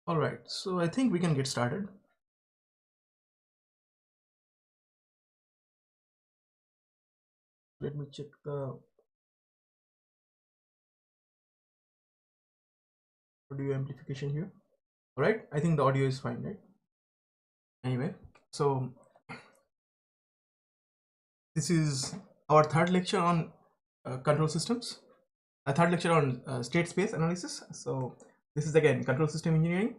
All right, so I think we can get started. Let me check the audio amplification here. All right, I think the audio is fine, right? Anyway, so this is our third lecture on control systems, a third lecture on state space analysis. So this is again control system engineering.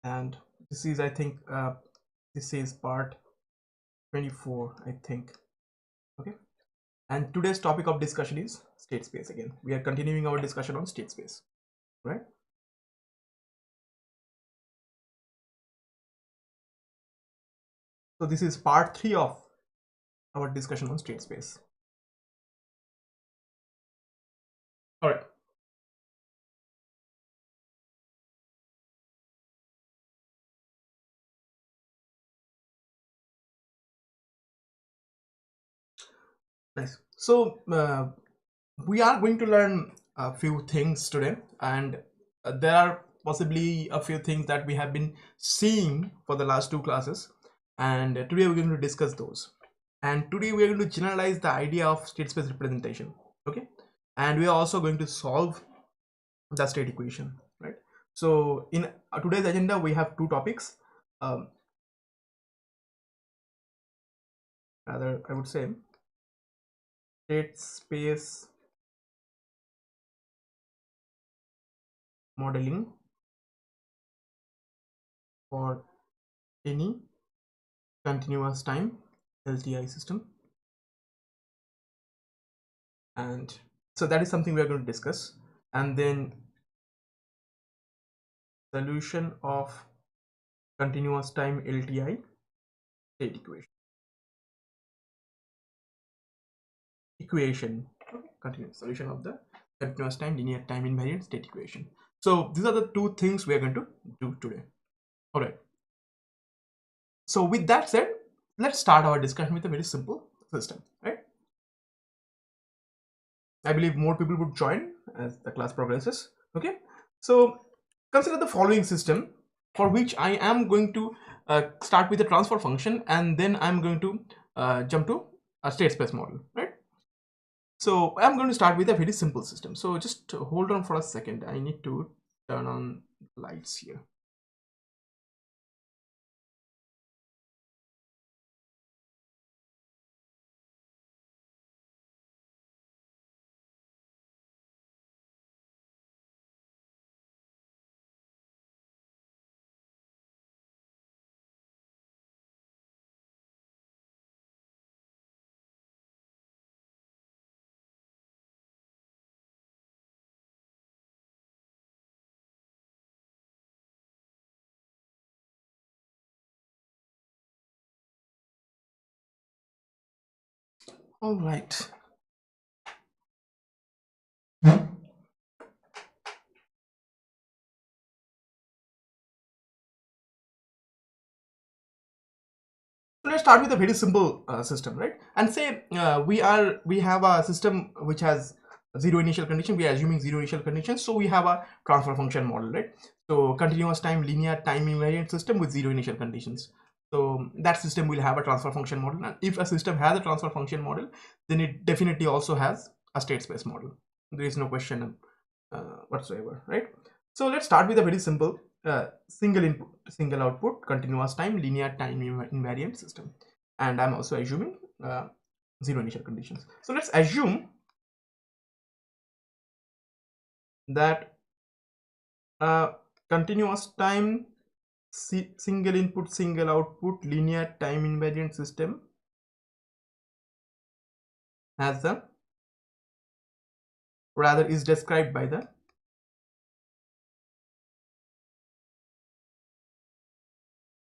And this is, I think, this is part 24, I think. Okay, and today's topic of discussion is state space. Again, we are continuing our discussion on state space, right? So this is part 3 of our discussion on state space. All right. Nice. So we are going to learn a few things today, and there are possibly a few things that we have been seeing for the last 2 classes, and today we're going to discuss those. And today we are going to generalize the idea of state space representation. Okay, and we are also going to solve the state equation, right? So in today's agenda we have 2 topics. Rather, I would say state space modeling for any continuous time LTI system, and so that is something we are going to discuss. And then solution of continuous time LTI state equation, continuous solution of the continuous time linear time invariant state equation. So these are the 2 things we are going to do today. All right, so with that said, let's start our discussion with a very simple system, right? I believe more people would join as the class progresses. Okay, so consider the following system for which I am going to start with a transfer function, and then I'm going to jump to a state space model, right? So I'm going to start with a very simple system. So just hold on for a second. I need to turn on lights here. All right. Let's start with a very simple system, right? And say we have a system which has zero initial condition. We are assuming zero initial conditions, so we have a transfer function model, right? So continuous time linear time invariant system with zero initial conditions. So that system will have a transfer function model, and if a system has a transfer function model, then it definitely also has a state space model. There is no question whatsoever, right? So let's start with a very simple single input single output continuous time linear time invariant system, and I'm also assuming zero initial conditions. So let's assume that continuous time single input single output linear time invariant system has the rather is described by the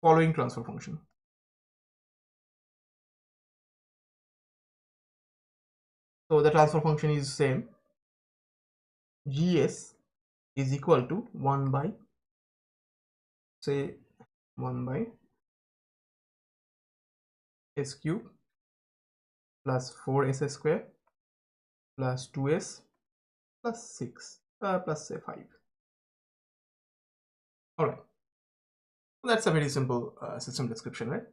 following transfer function. So the transfer function is same. GS is equal to 1 by, say, 1 by s cube plus 4s square plus 2s plus 6 plus say 5. All right, so that's a very simple system description, right?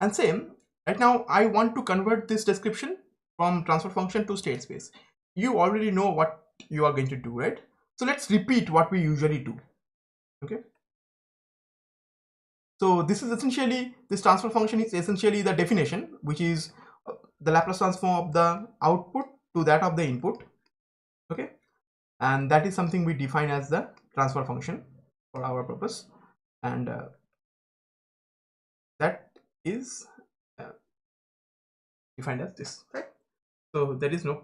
And same, right now I want to convert this description from transfer function to state space. You already know what you are going to do, right? So let's repeat what we usually do. Okay, so this is essentially, this transfer function is essentially the definition, which is the Laplace transform of the output to that of the input. Okay, and that is something we define as the transfer function for our purpose, and that is defined as this, right? So there is no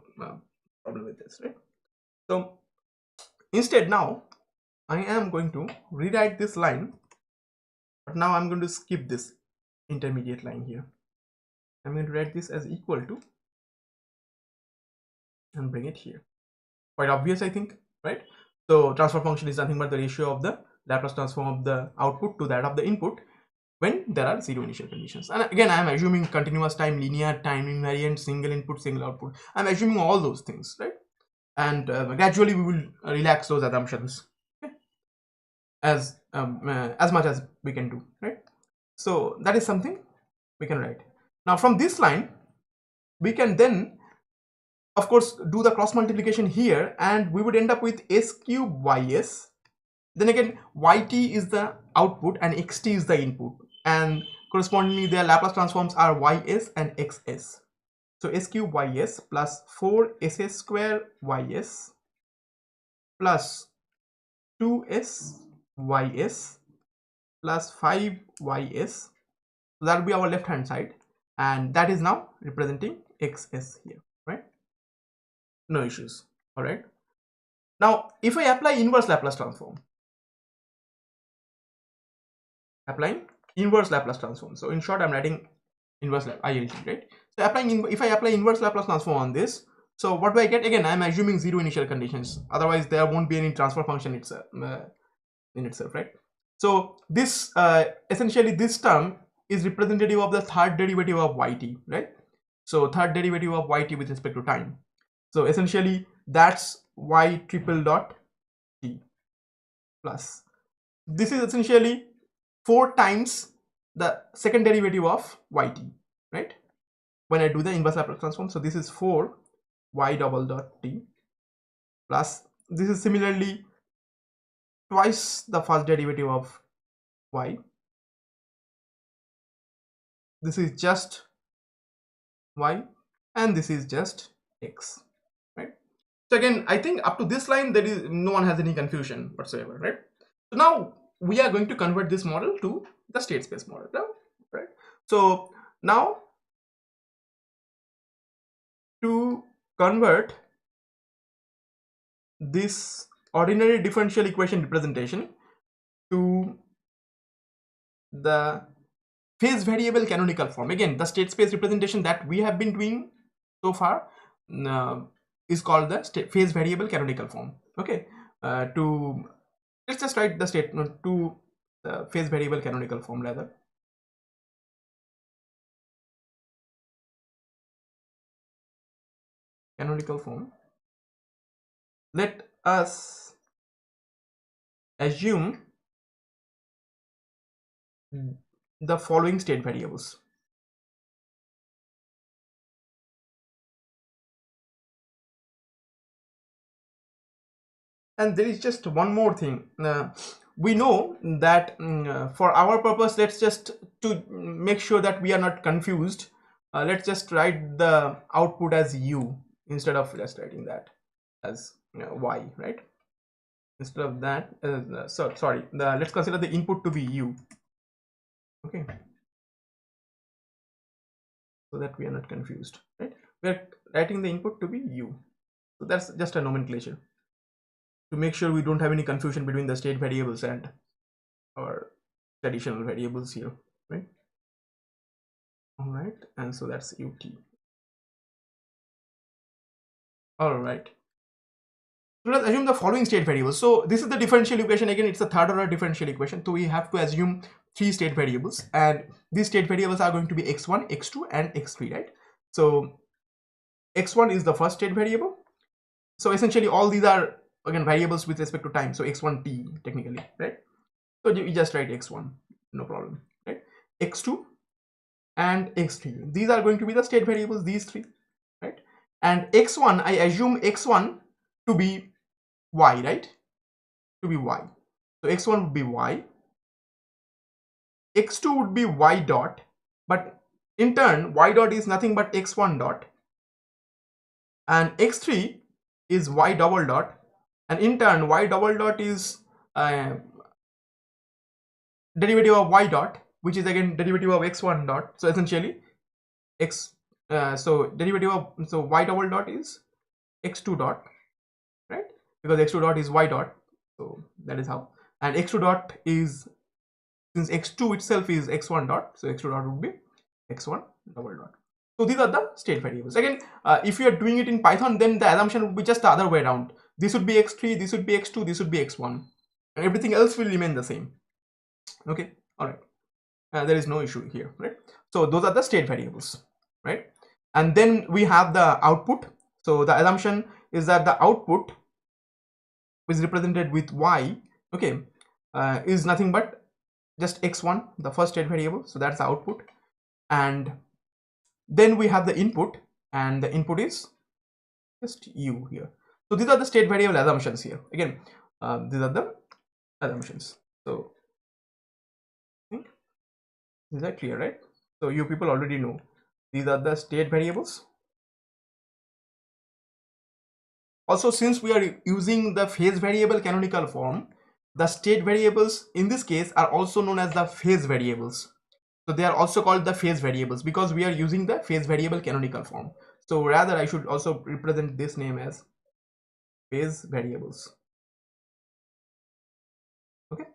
problem with this, right? So instead, now I am going to rewrite this line, but now I'm going to skip this intermediate line here. I'm going to write this as equal to and bring it here. Quite obvious, I think, right? So transfer function is nothing but the ratio of the Laplace transform of the output to that of the input when there are zero initial conditions. And again, I am assuming continuous time, linear time invariant, single input, single output. I'm assuming all those things, right? And gradually we will relax those assumptions, okay? As much as we can do, right? So that is something we can write. Now from this line, we can then, of course, do the cross multiplication here, and we would end up with s cube ys. Then again, yt is the output and xt is the input, and correspondingly their Laplace transforms are ys and xs. So s cube ys plus 4s square ys plus 2s ys plus 5 ys. So that will be our left hand side, and that is now representing xs here, right? No issues. All right, now if I apply inverse Laplace transform, applying inverse Laplace transform, so in short I'm writing inverse ILT, right? So applying if I apply inverse Laplace transform on this, so what do I get? Again, I'm assuming zero initial conditions, otherwise there won't be any transfer function itself in itself, right? So this essentially this term is representative of the third derivative of yt, right? So third derivative of yt with respect to time. So essentially that's y triple dot t plus, this is essentially 4 times the second derivative of yt, right? When I do the inverse Laplace transform, so this is 4 y double dot t plus, this is similarly twice the first derivative of y, this is just y, and this is just x, right? So again, I think up to this line there is no one has any confusion whatsoever, right? So now we are going to convert this model to the state space model now, right? So now to convert this ordinary differential equation representation to the phase variable canonical form, again the state space representation that we have been doing so far is called the phase variable canonical form. Okay, to let's just write the statement to the phase variable canonical form rather. Canonical form, let us assume the following state variables. And there is just one more thing. We know that for our purpose, let's just to make sure that we are not confused, let's just write the output as u instead of just writing that as y, right? Instead of that, sorry, let's consider the input to be u. Okay, so that we are not confused, right? We are writing the input to be u, so that's just a nomenclature to make sure we don't have any confusion between the state variables and our traditional variables here, right? All right, and so that's ut. All right, so let's assume the following state variables. So this is the differential equation, again it's a third order differential equation, so we have to assume three state variables, and these state variables are going to be x1, x2 and x3, right? So x1 is the first state variable. So essentially all these are again variables with respect to time, so x1t technically, right? So you just write x1, no problem, right? x2 and x3, these are going to be the state variables, these three, right? And x1, I assume x1 to be y, right? To be y. So x1 would be y, x2 would be y dot, but in turn y dot is nothing but x1 dot, and x3 is y double dot, and in turn y double dot is derivative of y dot, which is again derivative of x1 dot. So essentially so derivative of, so y double dot is x2 dot, right? Because x2 dot is y dot, so that is how. And x2 dot is, since x2 itself is x1 dot, so x2 dot would be x1 double dot. So these are the state variables. Again, if you are doing it in Python, then the assumption would be just the other way around. This would be x3, this would be x2, this would be x1, and everything else will remain the same. Okay, all right. There is no issue here, right? So those are the state variables, right? And then we have the output. So the assumption is that the output is represented with y, okay, is nothing but just x1, the first state variable. So that's the output. And then we have the input, and the input is just u here. So these are the state variable assumptions here. Again, these are the assumptions. So is that clear, right? So you people already know these are the state variables. Also, since we are using the phase variable canonical form, the state variables in this case are also known as the phase variables. So they are also called the phase variables because we are using the phase variable canonical form. So rather I should also represent this name as phase variables. Okay,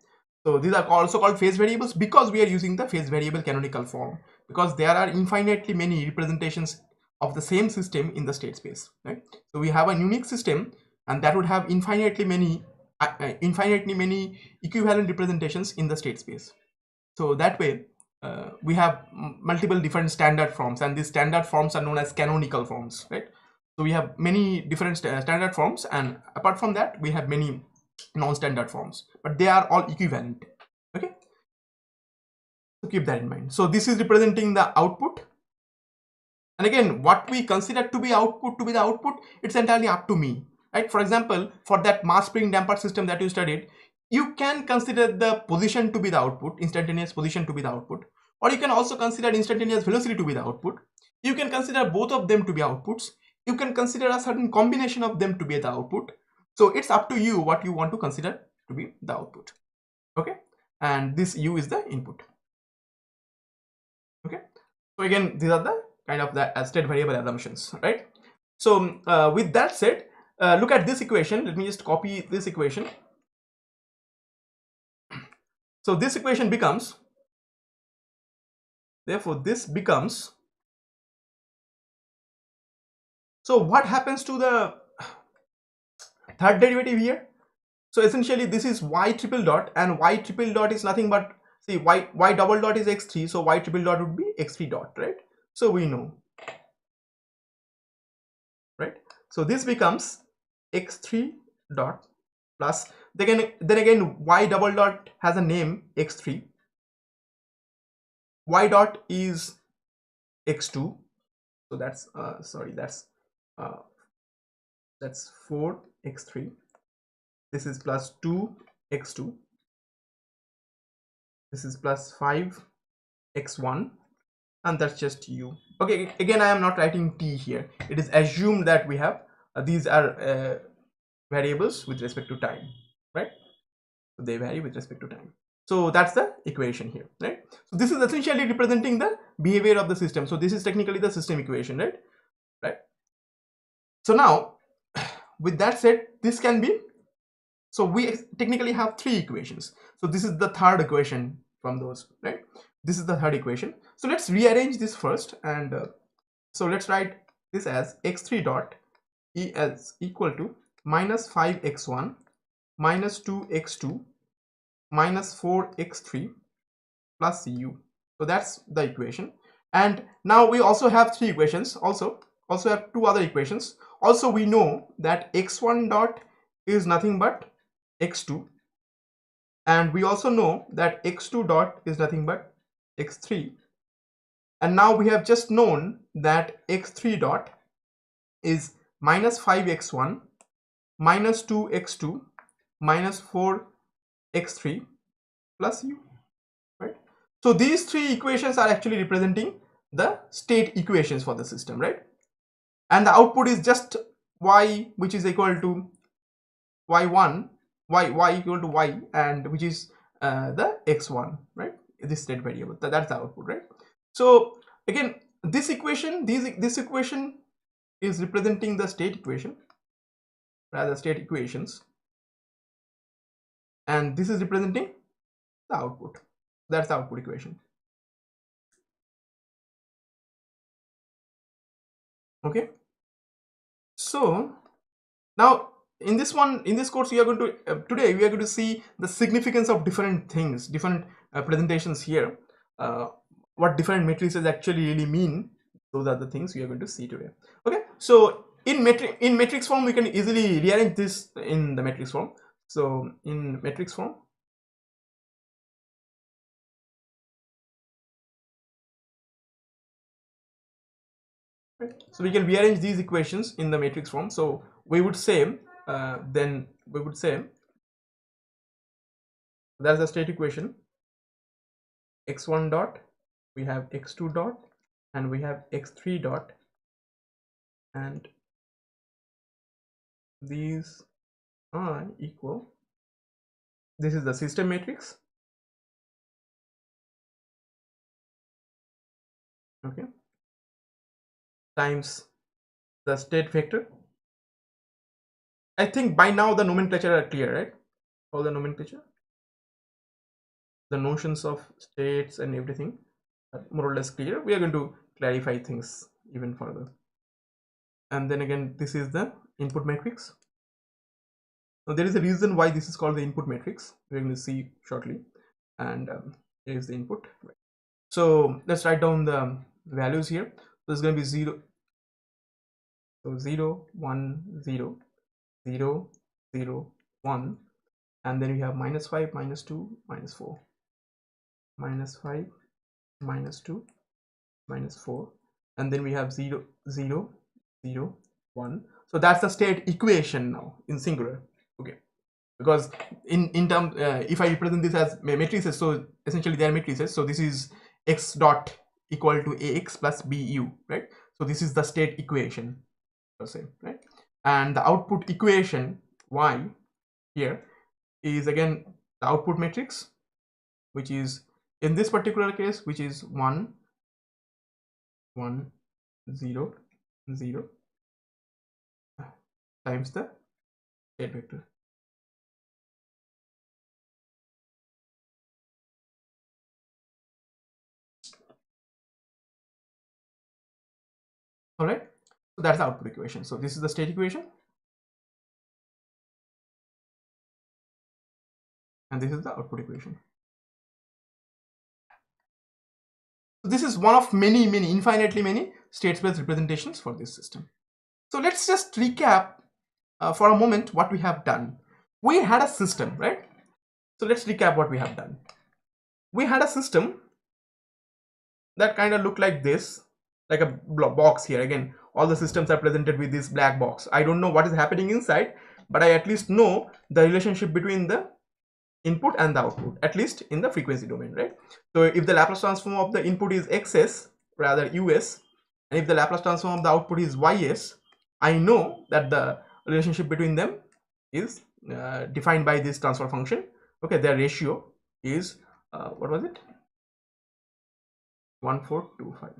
so these are also called phase variables because we are using the phase variable canonical form, because there are infinitely many representations of the same system in the state space, right? So we have a unique system, and that would have infinitely many equivalent representations in the state space. So that way we have multiple different standard forms, and these standard forms are known as canonical forms, right? So we have many different standard forms, and apart from that we have many non-standard forms, but they are all equivalent. Okay, so keep that in mind. So this is representing the output, and again, what we consider to be output, to be the output, it's entirely up to me, right? For example, for that mass spring damper system that you studied, you can consider the position to be the output, instantaneous position to be the output, or you can also consider instantaneous velocity to be the output. You can consider both of them to be outputs. You can consider a certain combination of them to be the output. So it's up to you what you want to consider to be the output. Okay, and this u is the input. Okay, so again, these are the kind of the state variable assumptions, right? So with that said, look at this equation. Let me just copy this equation. So this equation becomes, therefore this becomes, so what happens to the third derivative here? So essentially this is y triple dot, and y triple dot is nothing but, see, y double dot is x3, so y triple dot would be x3 dot, right? So we know, right? So this becomes x3 dot plus, then again y double dot has a name x3, y dot is x2, so that's that's 4x3, this is plus 2x2, this is plus 5x1, and that's just u. Okay, again I am not writing t here. It is assumed that we have these are variables with respect to time, right? So they vary with respect to time. So that's the equation here, right? So this is essentially representing the behavior of the system. So this is technically the system equation, right? So now with that said, this can be, so we technically have three equations. So this is the third equation from those, right? This is the third equation. So let's rearrange this first, and so let's write this as x3 dot e as equal to minus 5x1 minus 2x2 minus 4x3 plus u. So that's the equation. And now we also have three equations. Also have two other equations. Also we know that x1 dot is nothing but x2, and we also know that x2 dot is nothing but x3. And now we have just known that x3 dot is minus 5x1 minus 2x2 minus 4x3 plus u, right? So these three equations are actually representing the state equations for the system, right? And the output is just y, which is equal to y1, y equal to y, and which is the x1, right? This state variable, that's the output, right? So again, this equation, this equation is representing the state equation, rather state equations, and this is representing the output. That's the output equation. Okay, so now in this course we are going to today we are going to see the significance of different things, different presentations here, what different matrices actually really mean. Those are the things we are going to see today. Okay, so in matrix form we can easily rearrange this in the matrix form. So in matrix form, right, so we can rearrange these equations in the matrix form. So we would say then we would say that's the state equation. X1 dot, we have x2 dot, and we have x3 dot, and these are equal, this is the system matrix, okay, times the state vector. I think by now the nomenclature are clear, right? All the nomenclature, the notions of states and everything are more or less clear. We are going to clarify things even further. And then again, this is the input matrix. Now there is a reason why this is called the input matrix, we're going to see shortly. And here is the input. So let's write down the values here. So it's going to be 0, so 0 1 0 0 0 1, and then we have minus 5 minus 2 minus 4, minus 5 minus 2 minus 4, and then we have 0 0 0 1. So that's the state equation now in singular. Okay, because in term if I represent this as matrices, so essentially they are matrices. So this is x dot equal to ax plus bu, right? So this is the state equation per se, right? And the output equation y here is again the output matrix, which is in this particular case, which is 1 1 0 0 times the state vector. All right, so that's the output equation. So this is the state equation, and this is the output equation. So this is one of many infinitely many state space representations for this system. So let's just recap for a moment what we have done. We had a system, right? So let's recap what we have done. We had a system that kind of looked like this, like a box here. Again, all the systems are presented with this black box. I don't know what is happening inside, but I at least know the relationship between the input and the output, at least in the frequency domain, right? So if the Laplace transform of the input is xs, rather us, and if the Laplace transform of the output is ys, I know that the relationship between them is defined by this transfer function. Okay, their ratio is what was it, 1425.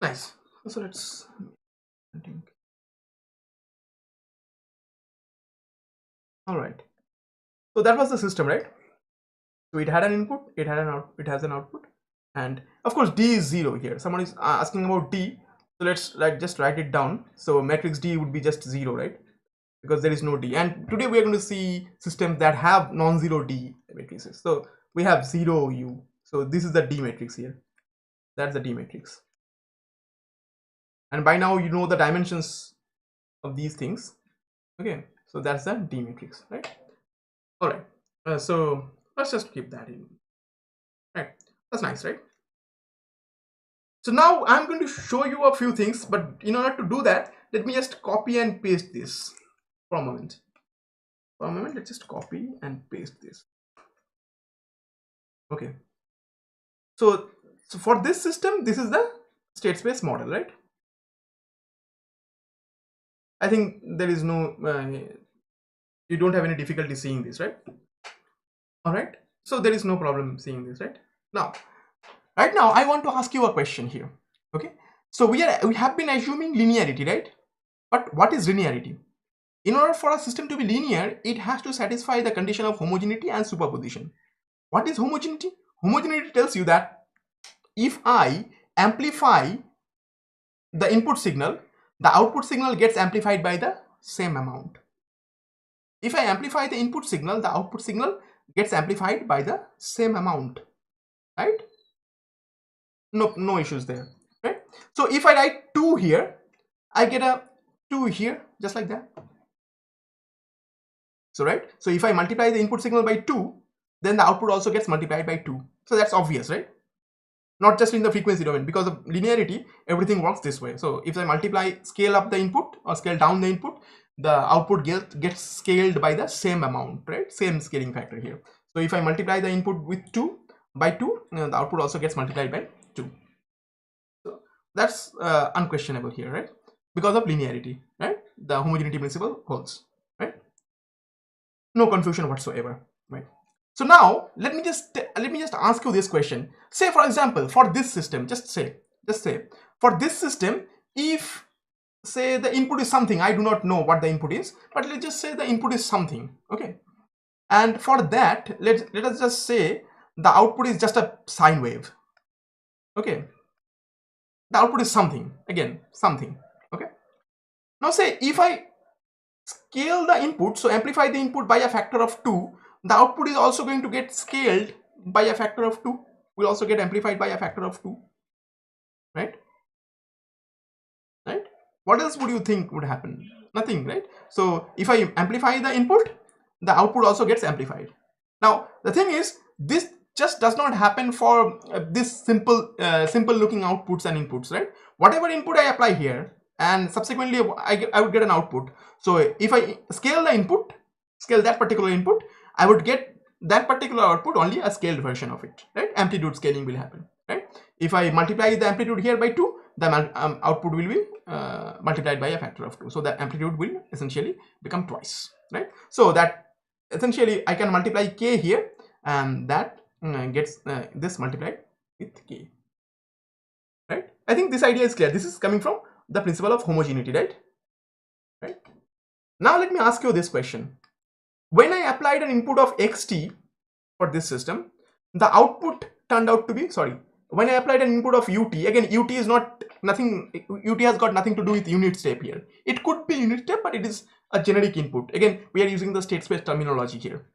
Nice. So let's All right. So that was the system, right? So it had an input, it had an out, it has an output, and of course D is 0 here. Someone is asking about D, so let's just write it down. So matrix D would be just 0, right? Because there is no D. And today we are going to see systems that have non-zero D matrices. So we have 0 U. So this is the D matrix here. That's the D matrix. And by now you know the dimensions of these things. Okay, so that's the D matrix, right? All right. So let's just keep that in. Right. That's nice, right? So now I'm going to show you a few things, but in order to do that, let me just copy and paste this for a moment. For a moment, let's just copy and paste this. Okay. So for this system, this is the state space model, right? I think there is no, you don't have any difficulty seeing this, right? All right. So there is no problem seeing this, right? Now, right now, I want to ask you a question here. Okay. So we have been assuming linearity, right? But what is linearity? In order for a system to be linear, it has to satisfy the condition of homogeneity and superposition. What is homogeneity? Homogeneity tells you that if I amplify the input signal, the output signal gets amplified by the same amount. If I amplify the input signal, the output signal gets amplified by the same amount, right? No issues there, right? So if I write 2 here, I get a 2 here, just like that. So right, so if I multiply the input signal by 2, then the output also gets multiplied by 2. So that's obvious, right? Not just in the frequency domain, because of linearity, everything works this way. So if I multiply, scale up the input or scale down the input, the output gets scaled by the same amount, right? Same scaling factor here. So if I multiply the input with 2 by 2, the output also gets multiplied by 2. So that's unquestionable here, right? Because of linearity, right? The homogeneity principle holds, right? No confusion whatsoever, right? So now let me just ask you this question. Say for example, for this system, just say for this system, if say the input is something, I do not know what the input is, but let's just say the input is something, okay? And for that, let us just say the output is just a sine wave, okay? The output is something, again, something, okay? Now say if I scale the input, so amplify the input by a factor of 2, the output is also going to get scaled by a factor of 2, will also get amplified by a factor of 2, right? What else would you think would happen? Nothing, right? So if I amplify the input, the output also gets amplified. Now the thing is, this just does not happen for this simple looking outputs and inputs, right? Whatever input I apply here, and subsequently I would get an output. So if I scale the input, scale that particular input, I would get that particular output, only a scaled version of it, right? Amplitude scaling will happen, right? If I multiply the amplitude here by 2, the output will be multiplied by a factor of 2. So the amplitude will essentially become twice, right? So that essentially I can multiply k here, and that gets this multiplied with k, right? I think this idea is clear. This is coming from the principle of homogeneity, right? Now let me ask you this question. When I applied an input of xt for this system, the output turned out to be, when I applied an input of ut, again ut is not nothing, ut has got nothing to do with unit step here. It could be unit step, but it is a generic input. Again, we are using the state space terminology here.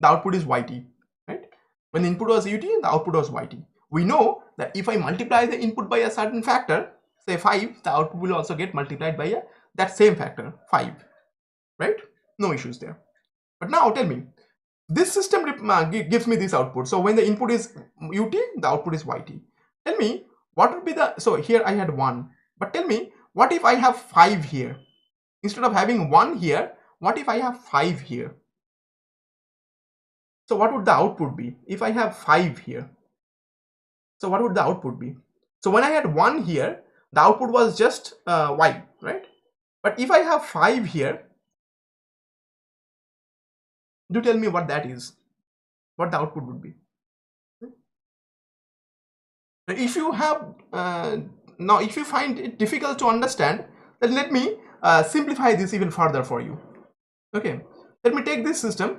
The output is yt, right? When the input was ut, the output was yt. We know that if I multiply the input by a certain factor, say 5, the output will also get multiplied by that same factor, 5, right? No issues there. But now tell me, this system gives me this output. So when the input is ut, the output is yt. Tell me what would be the, so here I had 1, but tell me what if I have 5 here? Instead of having 1 here, what if I have 5 here? So what would the output be if I have 5 here? So what would the output be? So when I had 1 here, the output was just y, right? But if I have 5 here, do tell me what that is, what the output would be. If you have now, if you find it difficult to understand, then let me simplify this even further for you. Okay, Let me take this system,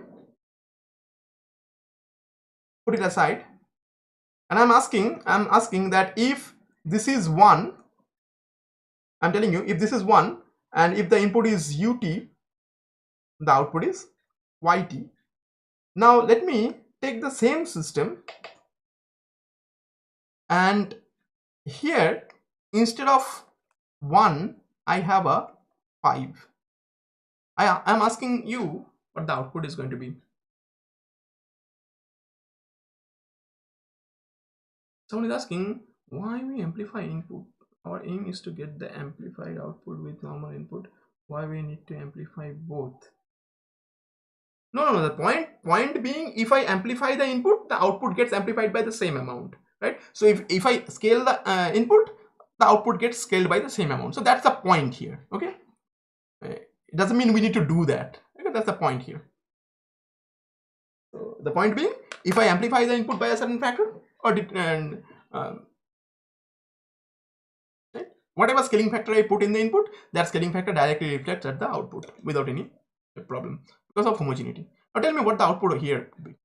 put it aside, and I'm asking that if this is 1, I'm telling you, if this is 1 and if the input is ut, the output is yt. Now let me take the same system, and here instead of 1 I have a 5. I'm asking you what the output is going to be. Someone is asking why we amplify input. Our aim is to get the amplified output with normal input. Why we need to amplify both? No. The point being, if I amplify the input, the output gets amplified by the same amount, right? So if I scale the input, the output gets scaled by the same amount. So that's the point here. Okay, it doesn't mean we need to do that. Okay, that's the point here. So the point being, if I amplify the input by a certain factor, or right, whatever scaling factor I put in the input, that scaling factor directly reflects at the output without any problem because of homogeneity. Now tell me what the output here could be.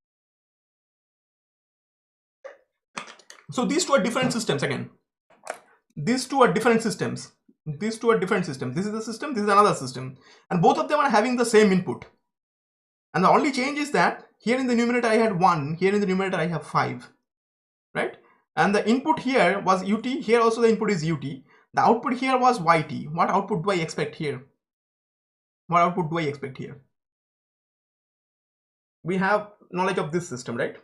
So these two are different systems again. These two are different systems. These two are different systems. This is the system, this is another system, and both of them are having the same input. And the only change is that here in the numerator I had 1, here in the numerator I have 5, right? And the input here was ut, here also the input is ut. The output here was yt. What output do I expect here? What output do I expect here? We have knowledge of this system, right?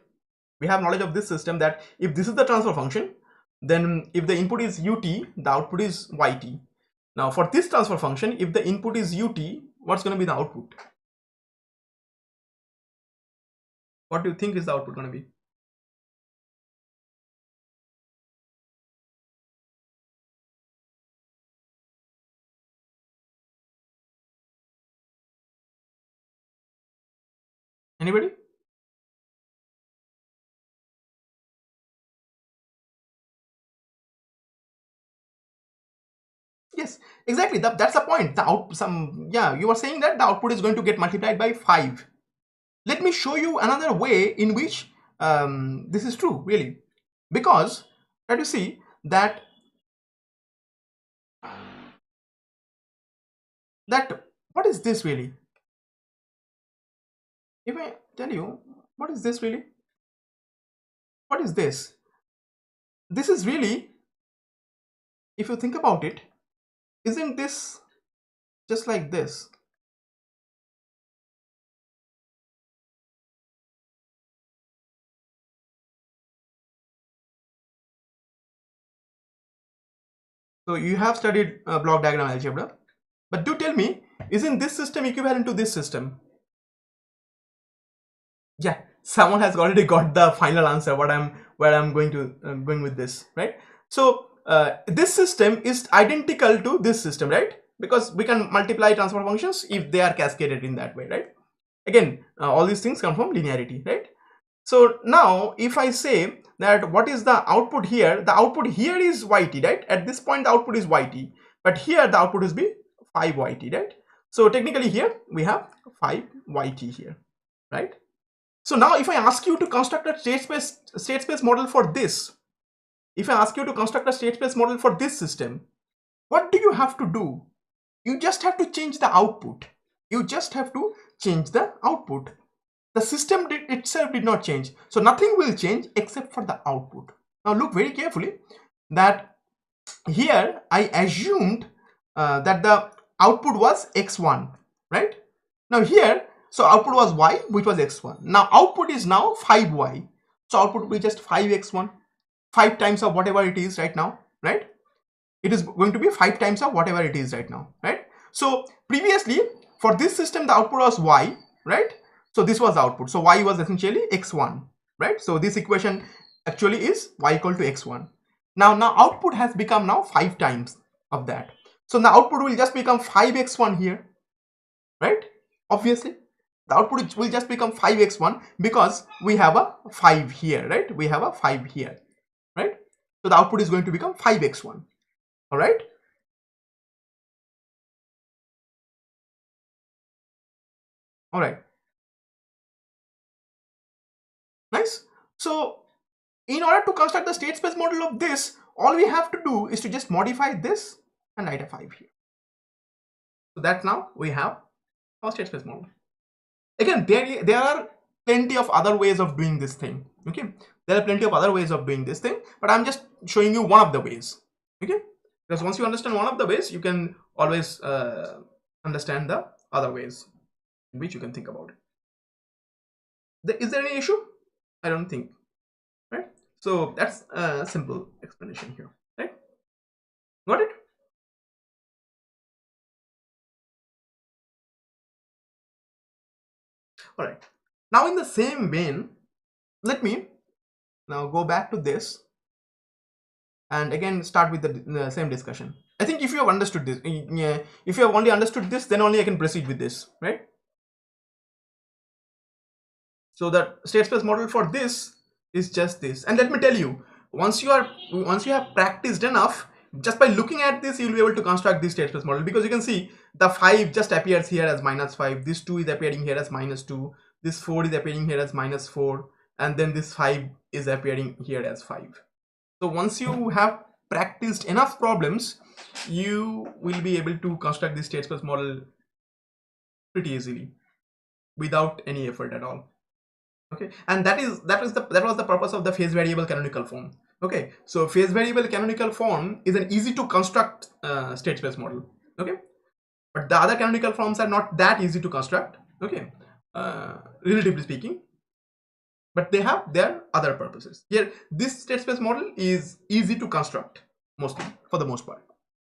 We have knowledge of this system that if this is the transfer function, then if the input is ut, the output is yt. Now for this transfer function, if the input is ut, what's going to be the output? What do you think is the output going to be? Anybody? Yes, exactly. That's the point. You are saying that the output is going to get multiplied by 5. Let me show you another way in which this is true, really. Because let you see that what is this really? If I tell you, what is this really? What is this? This is really, if you think about it, isn't this just like this? So you have studied block diagram algebra, but do tell me, isn't this system equivalent to this system? Yeah, someone has already got the final answer. Where I'm going with this, right? So this system is identical to this system, right? Because we can multiply transfer functions if they are cascaded in that way, right? Again, all these things come from linearity, right? So now if I say that what is the output here, the output here is yt, right? At this point the output is yt, but here the output is be 5yt, right? So technically here we have 5yt here, right? So now if I ask you to construct a state space model for this, if I ask you to construct a state space model for this system, what do you have to do? You just have to change the output. You just have to change the output. The system itself did not change. So nothing will change except for the output. Now look very carefully that here I assumed that the output was x1, right? Now here, so output was y, which was x1. Now output is now 5y. So output will be just 5x1, 5 times of whatever it is right now, right? It is going to be 5 times of whatever it is right now, right? So previously for this system the output was y, right? So this was the output. So y was essentially x1, right? So this equation actually is y equal to x1. Now output has become now 5 times of that. So the output will just become 5x1 here, right? Obviously the output will just become 5x1 because we have a 5 here, right? We have a 5 here, right? So the output is going to become 5x1. All right. All right. Nice. So in order to construct the state space model of this, all we have to do is to just modify this and write a 5 here. So that now we have our state space model. Again, there are plenty of other ways of doing this thing. Okay, there are plenty of other ways of doing this thing, but I'm just showing you one of the ways. Okay, because once you understand one of the ways, you can always understand the other ways in which you can think about it. Is there any issue? I don't think. Right. So that's a simple explanation here. Right. Got it? All right. Now in the same vein, let me now go back to this and again start with the same discussion. I think if you have understood this, if you have only understood this, then only I can proceed with this, right? So the state space model for this is just this. And let me tell you, once you have practiced enough, just by looking at this, you'll be able to construct this state space model, because you can see the 5 just appears here as -5, this 2 is appearing here as -2, this 4 is appearing here as -4, and then this 5 is appearing here as 5. So once you have practiced enough problems, you will be able to construct this state space model pretty easily without any effort at all. Okay, and that was the purpose of the phase variable canonical form. Okay, so phase variable canonical form is an easy to construct state space model. Okay, but the other canonical forms are not that easy to construct. Okay, relatively speaking, but they have their other purposes. Here, this state space model is easy to construct mostly, for the most part.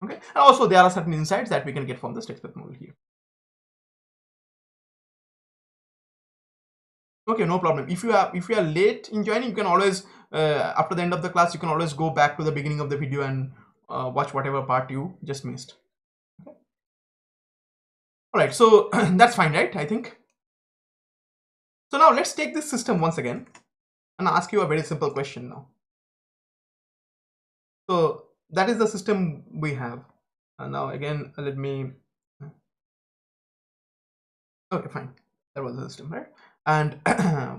Okay, and also there are certain insights that we can get from the state space model here. Okay, no problem. If you are late in joining, you can always after the end of the class, you can always go back to the beginning of the video and watch whatever part you just missed. Okay. All right, so that's fine, right? I think. So now let's take this system once again and ask you a very simple question now. So that is the system we have. And now again, let me. Okay, fine. That was the system, right? And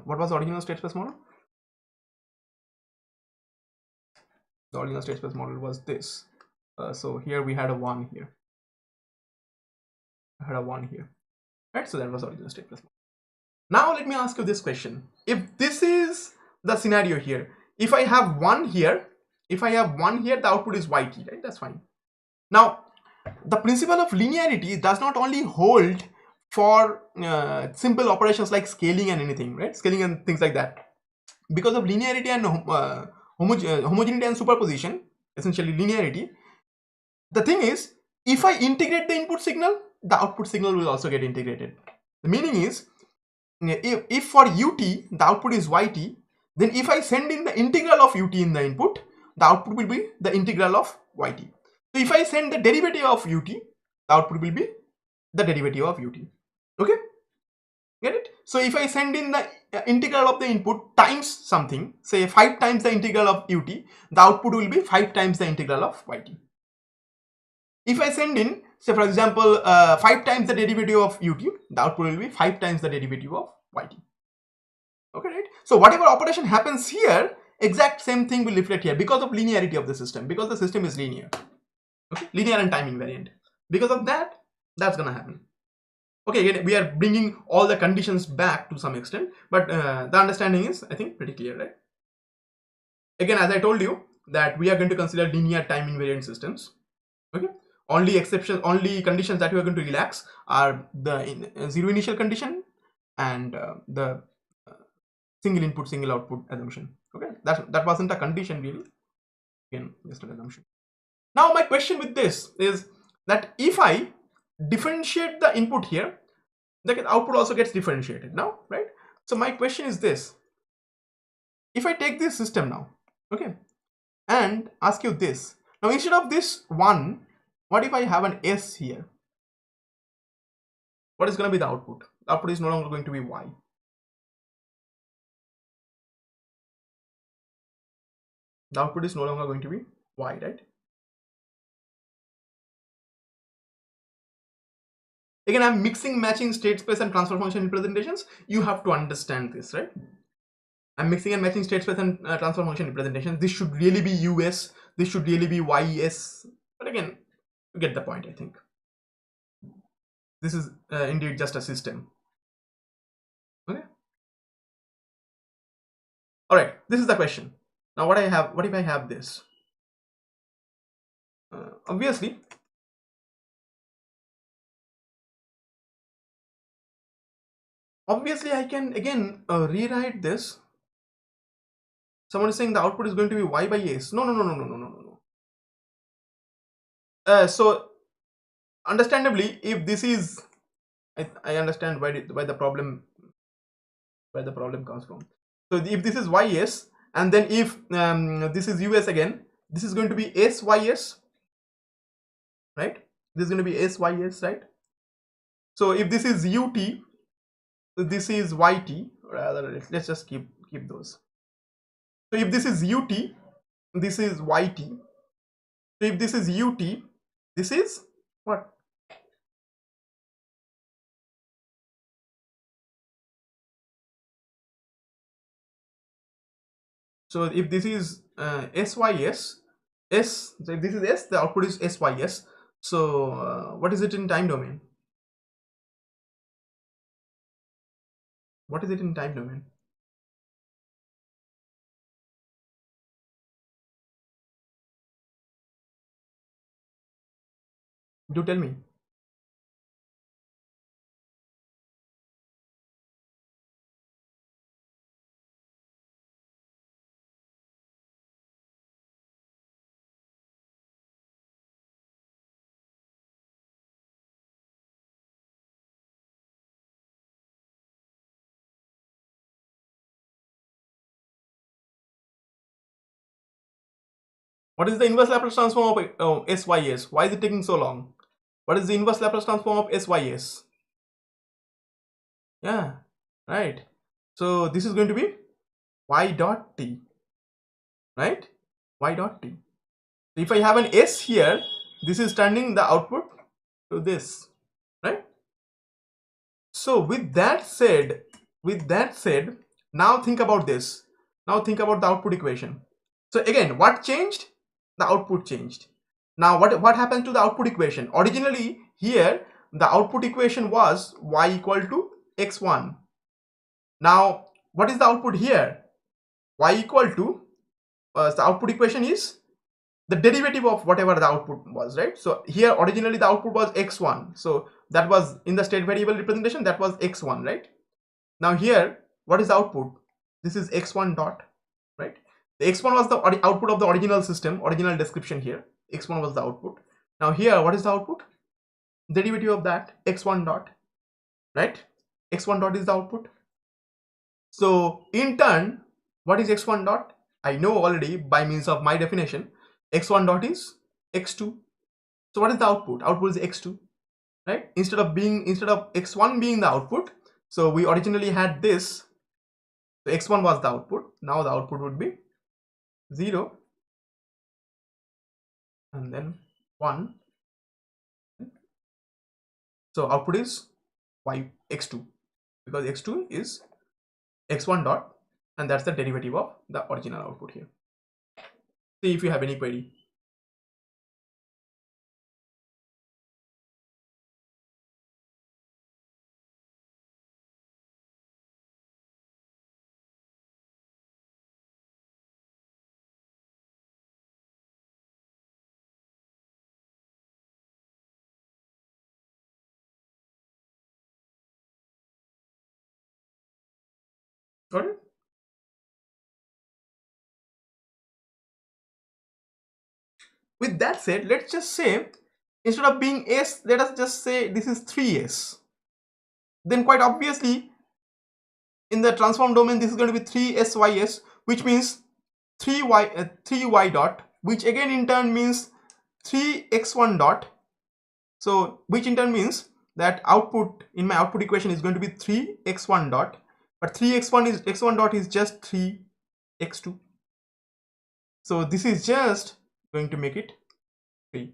what was the original state space model? The original state space model was this. So here we had a 1 here. I had a 1 here, right? So that was original state space model. Now let me ask you this question. If this is the scenario here, if I have 1 here, the output is yt, right? That's fine. Now, the principle of linearity does not only hold for simple operations like scaling and anything, right? Scaling and things like that. Because of linearity and homogeneity and superposition, essentially linearity, the thing is, if I integrate the input signal, the output signal will also get integrated. The meaning is, if for ut the output is yt, then if I send in the integral of ut in the input, the output will be the integral of yt. So if I send the derivative of ut, the output will be the derivative of ut. Okay, get it? So if I send in the integral of the input times something, say 5 times the integral of ut, the output will be 5 times the integral of yt. If I send in, say for example, 5 times the derivative of ut, the output will be 5 times the derivative of yt. Okay, right? So whatever operation happens here, exact same thing will reflect here because of linearity of the system, because the system is linear. Okay, linear and time invariant. Because of that, that's gonna happen. Okay, again, we are bringing all the conditions back to some extent, but the understanding is, I think, pretty clear, right? Again, as I told you, that we are going to consider linear time invariant systems. Okay, only conditions that we are going to relax are the zero initial condition and the single input, single output assumption. Okay, that wasn't a condition really. Again, just an assumption. Now my question with this is that if I differentiate the input here, the output also gets differentiated now, right? So my question is this: if I take this system now, okay, and ask you this, now instead of this 1, what if I have an S here? What is going to be the output? The output is no longer going to be Y. The output is no longer going to be Y, right? Again, I'm mixing, matching state space and transfer function representations. You have to understand this, right? I'm mixing and matching state space and transfer function representation. This should really be US. This should really be YS. But again, you get the point, I think. This is indeed just a system. Okay. All right. This is the question. Now, what if I have this? Obviously, I can again rewrite this. Someone is saying the output is going to be Y by S. No, no, no, no, no, no, no, no. So understandably, if this is, I understand why the problem comes from. So if this is YS, and then if this is US again, this is going to be SYS, right? This is going to be SYS, right? So if this is UT, this is YT. Rather, let's just keep those. So if this is UT, this is YT. So if this is UT, this is what? So if this is SYS, so if this is S, the output is SYS. So what is it in time domain? What is it in time domain? Do tell me. What is the inverse Laplace transform of SYS? Why is it taking so long? What is the inverse Laplace transform of SYS? Yeah, right. So this is going to be Y dot T, right? Y dot T. So if I have an S here, this is turning the output to this, right? So with that said, now think about this. Now think about the output equation. So again, what changed? The output changed. Now what happened to the output equation? Originally here, the output equation was y equal to x1. Now what is the output here? Y equal to, the output equation is the derivative of whatever the output was, right? So here originally the output was x1. So that was in the state variable representation, that was x1, right? Now here, what is the output? This is x1 dot, right? The x1 was the output of the original system, original description here. X1 was the output. Now here, what is the output? Derivative of that, x1 dot, right? X1 dot is the output. So in turn, what is x1 dot? I know already by means of my definition, x1 dot is x2. So what is the output? Output is x2, right? Instead of x1 being the output, so we originally had this. So x1 was the output. Now the output would be 0 and then 1. So output is x2, because x2 is x1 dot, and that's the derivative of the original output here. See if you have any query. Got it? With that said, let's just say instead of being s, let us just say this is 3s. Then quite obviously in the transform domain this is going to be 3sys, which means 3y dot, which again in turn means 3x1 dot. So which in turn means that output in my output equation is going to be 3x1 dot, but 3x1 dot is just 3x2. So this is just going to make it 3.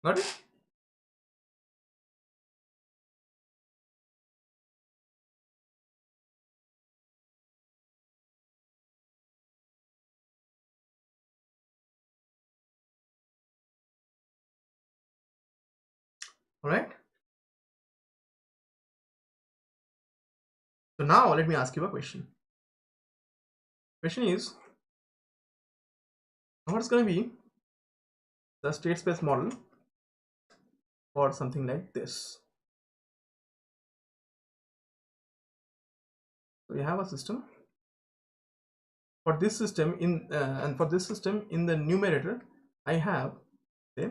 Got it? All right. So now let me ask you a question. Question is, what's going to be the state space model for something like this? So we have a system. For this system and for this system in the numerator, I have say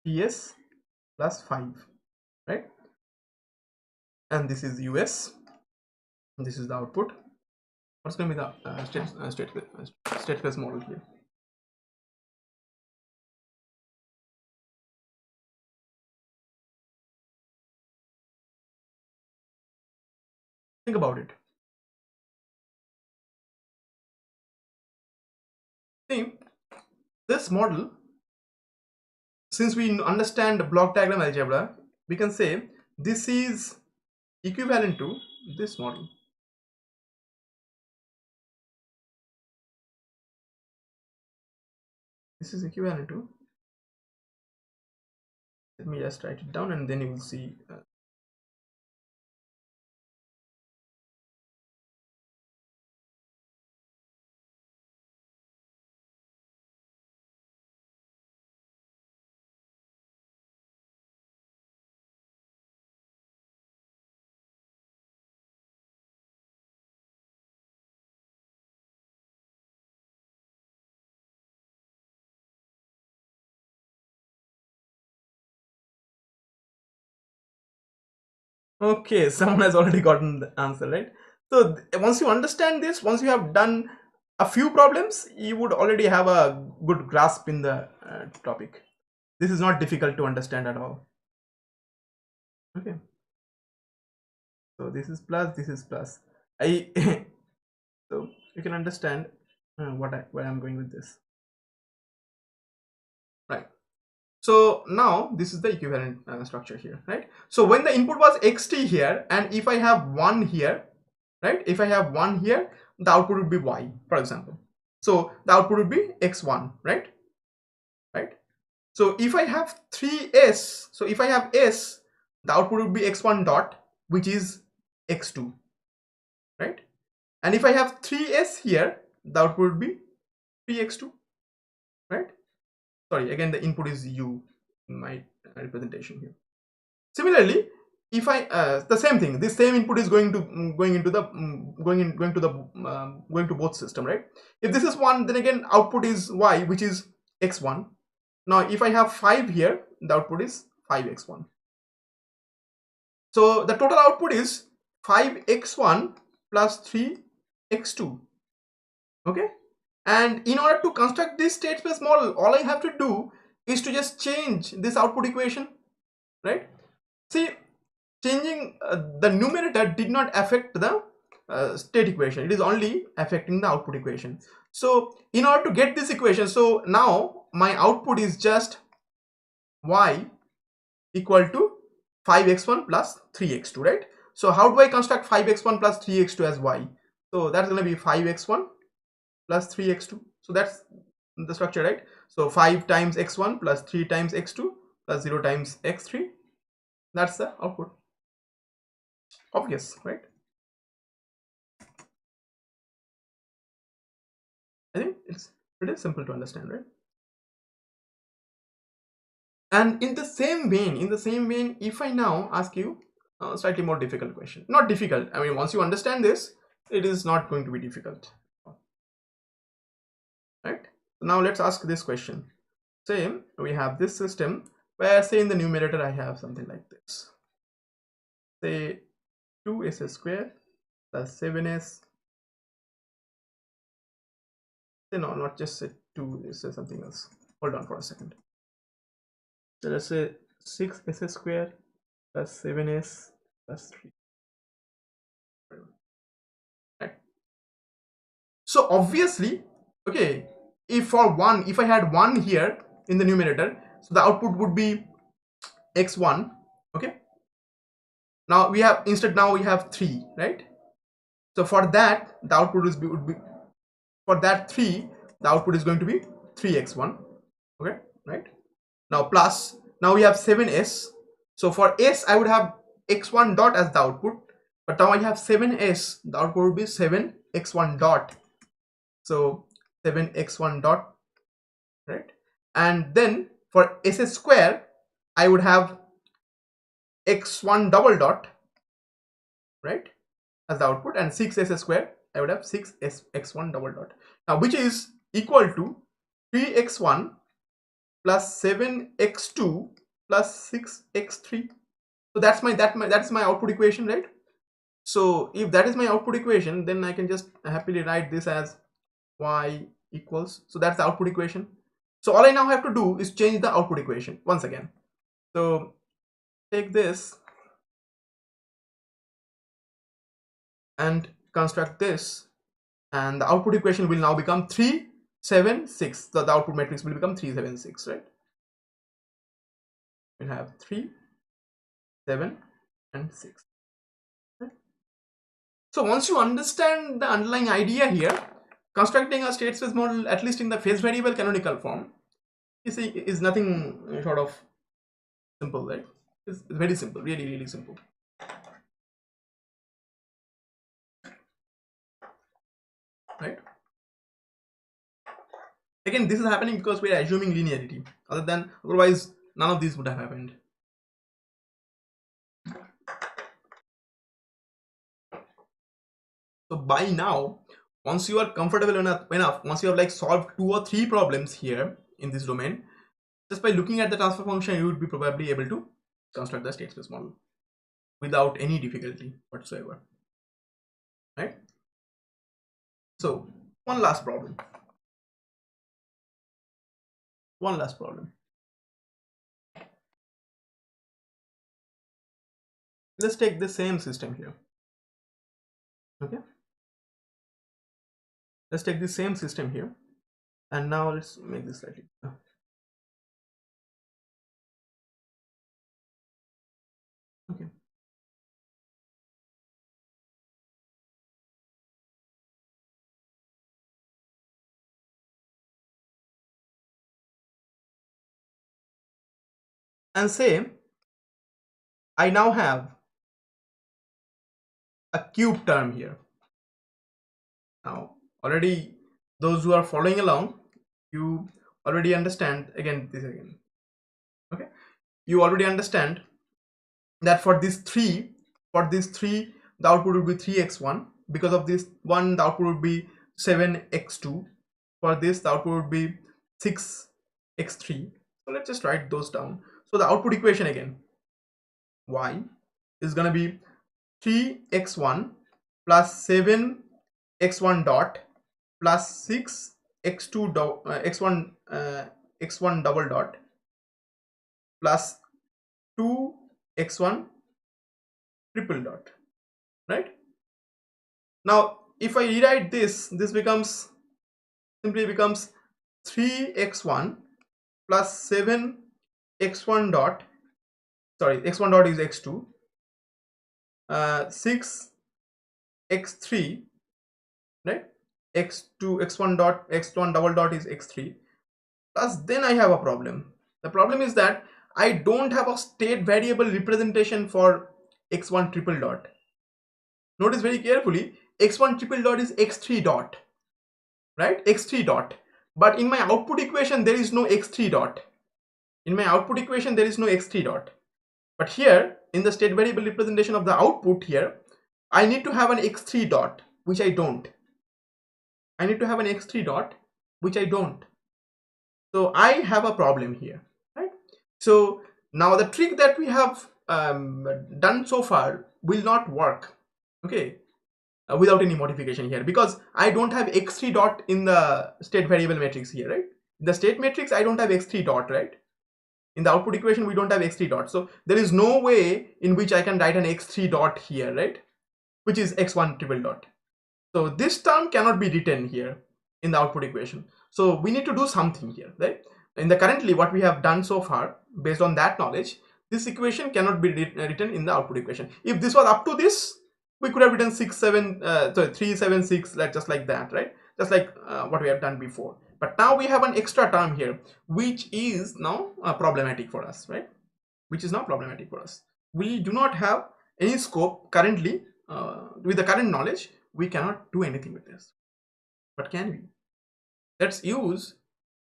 PS plus 5, right? And this is US. And this is the output. What's going to be the state space model here? Think about it. See, this model, since we understand block diagram algebra, we can say this is equivalent to this model. This is equivalent to, let me just write it down and then you will see. Okay, someone has already gotten the answer, right? So once you understand this, once you have done a few problems, you would already have a good grasp in the topic. This is not difficult to understand at all. Okay. So this is plus, this is plus. I so you can understand where I'm going with this. Right. So now this is the equivalent structure here, right? So when the input was xt here, and if I have 1 here, right? If I have 1 here, the output would be y, for example. So the output would be x1, right? Right. So if I have 3s, so if I have s, the output would be x1 dot, which is x2, right? And if I have 3s here, the output would be 3x2, right? Sorry, again the input is u in my representation here. Similarly, if I the same thing, this same input is going to both system, right? If this is 1, then again output is y, which is x1. Now if I have 5 here, the output is 5x1. So the total output is 5x1 plus 3x2. Okay. And in order to construct this state space model, all I have to do is to just change this output equation, right? See, changing the numerator did not affect the state equation. It is only affecting the output equation. So in order to get this equation, so now my output is just y equal to 5x1 plus 3x2, right? So how do I construct 5x1 plus 3x2 as y? So that's going to be 5x1 plus 3x2. So that's the structure, right? So 5 times x1 plus 3 times x2 plus 0 times x3. That's the output. Obvious, right? I think it's pretty simple to understand, right? And in the same vein, if I now ask you a slightly more difficult question, not difficult, I mean, once you understand this, it is not going to be difficult, right? So now let's ask this question. Say we have this system where, say, in the numerator I have something like this, say 2s square plus 7s, say no, not just say 2, let's say something else. Hold on for a second. So let's say 6s square plus 7s plus 3. Right. So obviously, okay, if I had 1 here in the numerator, so the output would be x1. Okay. Now we have, instead now we have 3, right? So for that, the output would be for that 3, the output is going to be 3x1. Okay, right? Now plus now we have 7s. So for s I would have x1 dot as the output, but now I have 7s, the output would be 7x1 dot. So 7x1 dot, right? And then for s square I would have x1 double dot, right, as the output, and 6s square I would have 6x1 double dot. Now which is equal to 3x1 plus 7x2 plus 6x3. So that's my output equation, right? So if that is my output equation, then I can just happily write this as y equals, so that's the output equation. So all I now have to do is change the output equation once again. So take this and construct this, and the output equation will now become 3, 7, 6. So the output matrix will become 3, 7, 6, right? We'll have 3, 7 and 6. Right? So once you understand the underlying idea here, constructing a state space model, at least in the phase variable canonical form, is nothing short of simple, right? It's very simple, really simple. Right? Again, this is happening because we are assuming linearity. Otherwise none of these would have happened. So by now, once you are comfortable enough, once you have like solved 2 or 3 problems here in this domain, just by looking at the transfer function, you would be probably able to construct the state space model without any difficulty whatsoever, right? So one last problem. Let's take the same system here. Okay, let's take the same system here, and now let's make this slightly okay. And say I now have a cube term here. Now already those who are following along, you already understand, okay, you already understand that for these three the output would be 3x1. Because of this one, the output would be 7x2. For this, the output would be 6x3. So let's just write those down. So the output equation again, y is going to be 3x1 plus 7x1 dot plus 6x2 x1 double dot plus 2x1 triple dot, right? Now if I rewrite this simply becomes 3x1 plus 7x1 dot, sorry, x1 dot is x2, 6x3, right? x2 x1 double dot is x3, plus then I have a problem. The problem is that I don't have a state variable representation for x1 triple dot. Notice very carefully, x1 triple dot is x3 dot, right? x3 dot. But in my output equation there is no x3 dot. But here in the state variable representation of the output here, I need to have an x3 dot, which I don't. So I have a problem here, right? So now the trick that we have done so far will not work, okay, without any modification here, because I don't have x3 dot in the state variable matrix here, right? In the state matrix I don't have x3 dot, right? In the output equation we don't have x3 dot, so there is no way in which I can write an x3 dot here, right, which is x1 triple dot. So this term cannot be written here in the output equation. So we need to do something here, right? In the currently what we have done so far, based on that knowledge, this equation cannot be written in the output equation. If this was up to this, we could have written 3, 7, 6, like just like that, right? Just like what we have done before. But now we have an extra term here, which is now problematic for us, right? Which is now problematic for us. We do not have any scope currently. With the current knowledge, we cannot do anything with this. But can we? Let's use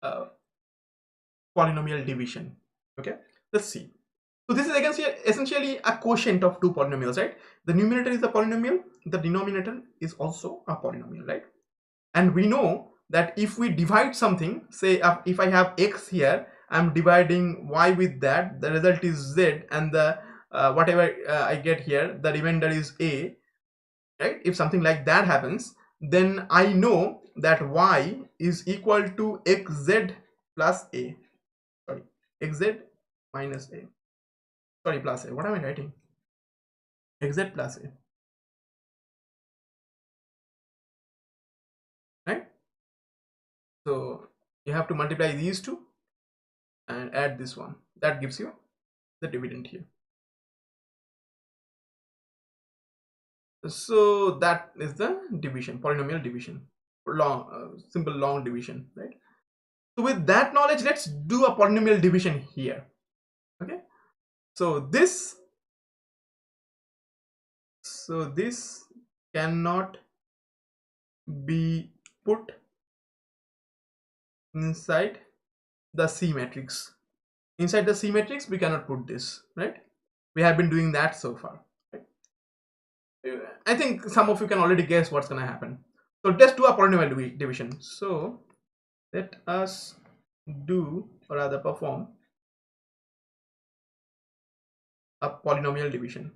uh, polynomial division. Okay, let's see. So this is again essentially a quotient of two polynomials, right? The numerator is a polynomial, the denominator is also a polynomial, right? And we know that if we divide something, say if I have x here, I'm dividing y with that, the result is z, and the whatever I get here, the remainder is a, right? If something like that happens, then I know that y is equal to xz plus a, sorry, xz minus a, sorry, plus a, what am I writing? Xz plus a, right? So you have to multiply these two and add this one, that gives you the dividend here. So that is the division, polynomial division, long simple long division, right? So with that knowledge, let's do a polynomial division here. Okay, so this cannot be put inside the C matrix. Inside the C matrix we cannot put this, right? We have been doing that so far, right? I think some of you can already guess what's going to happen. So let's do a polynomial division. So let us do, or rather perform, a polynomial division,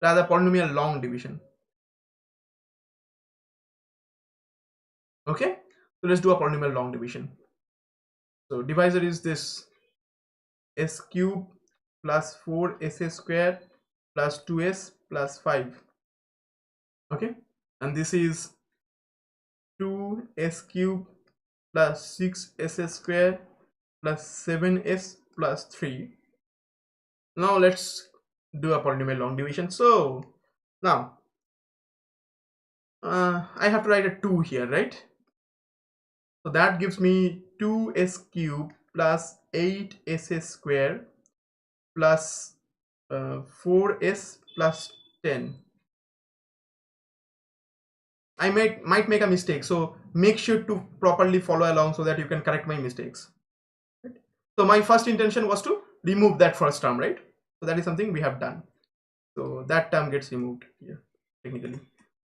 rather polynomial long division. Okay, so let's do a polynomial long division. So divisor is this s cube plus 4s square plus 2s plus 5. Okay, and this is 2s cube plus 6s square plus 7s plus 3. Now let's do a polynomial long division. So now I have to write a 2 here, right? So that gives me 2s cube plus 8s square plus 4s plus 10. I might make a mistake, so make sure to properly follow along so that you can correct my mistakes. Right? So my first intention was to remove that first term, right? So that is something we have done. So that term gets removed here technically.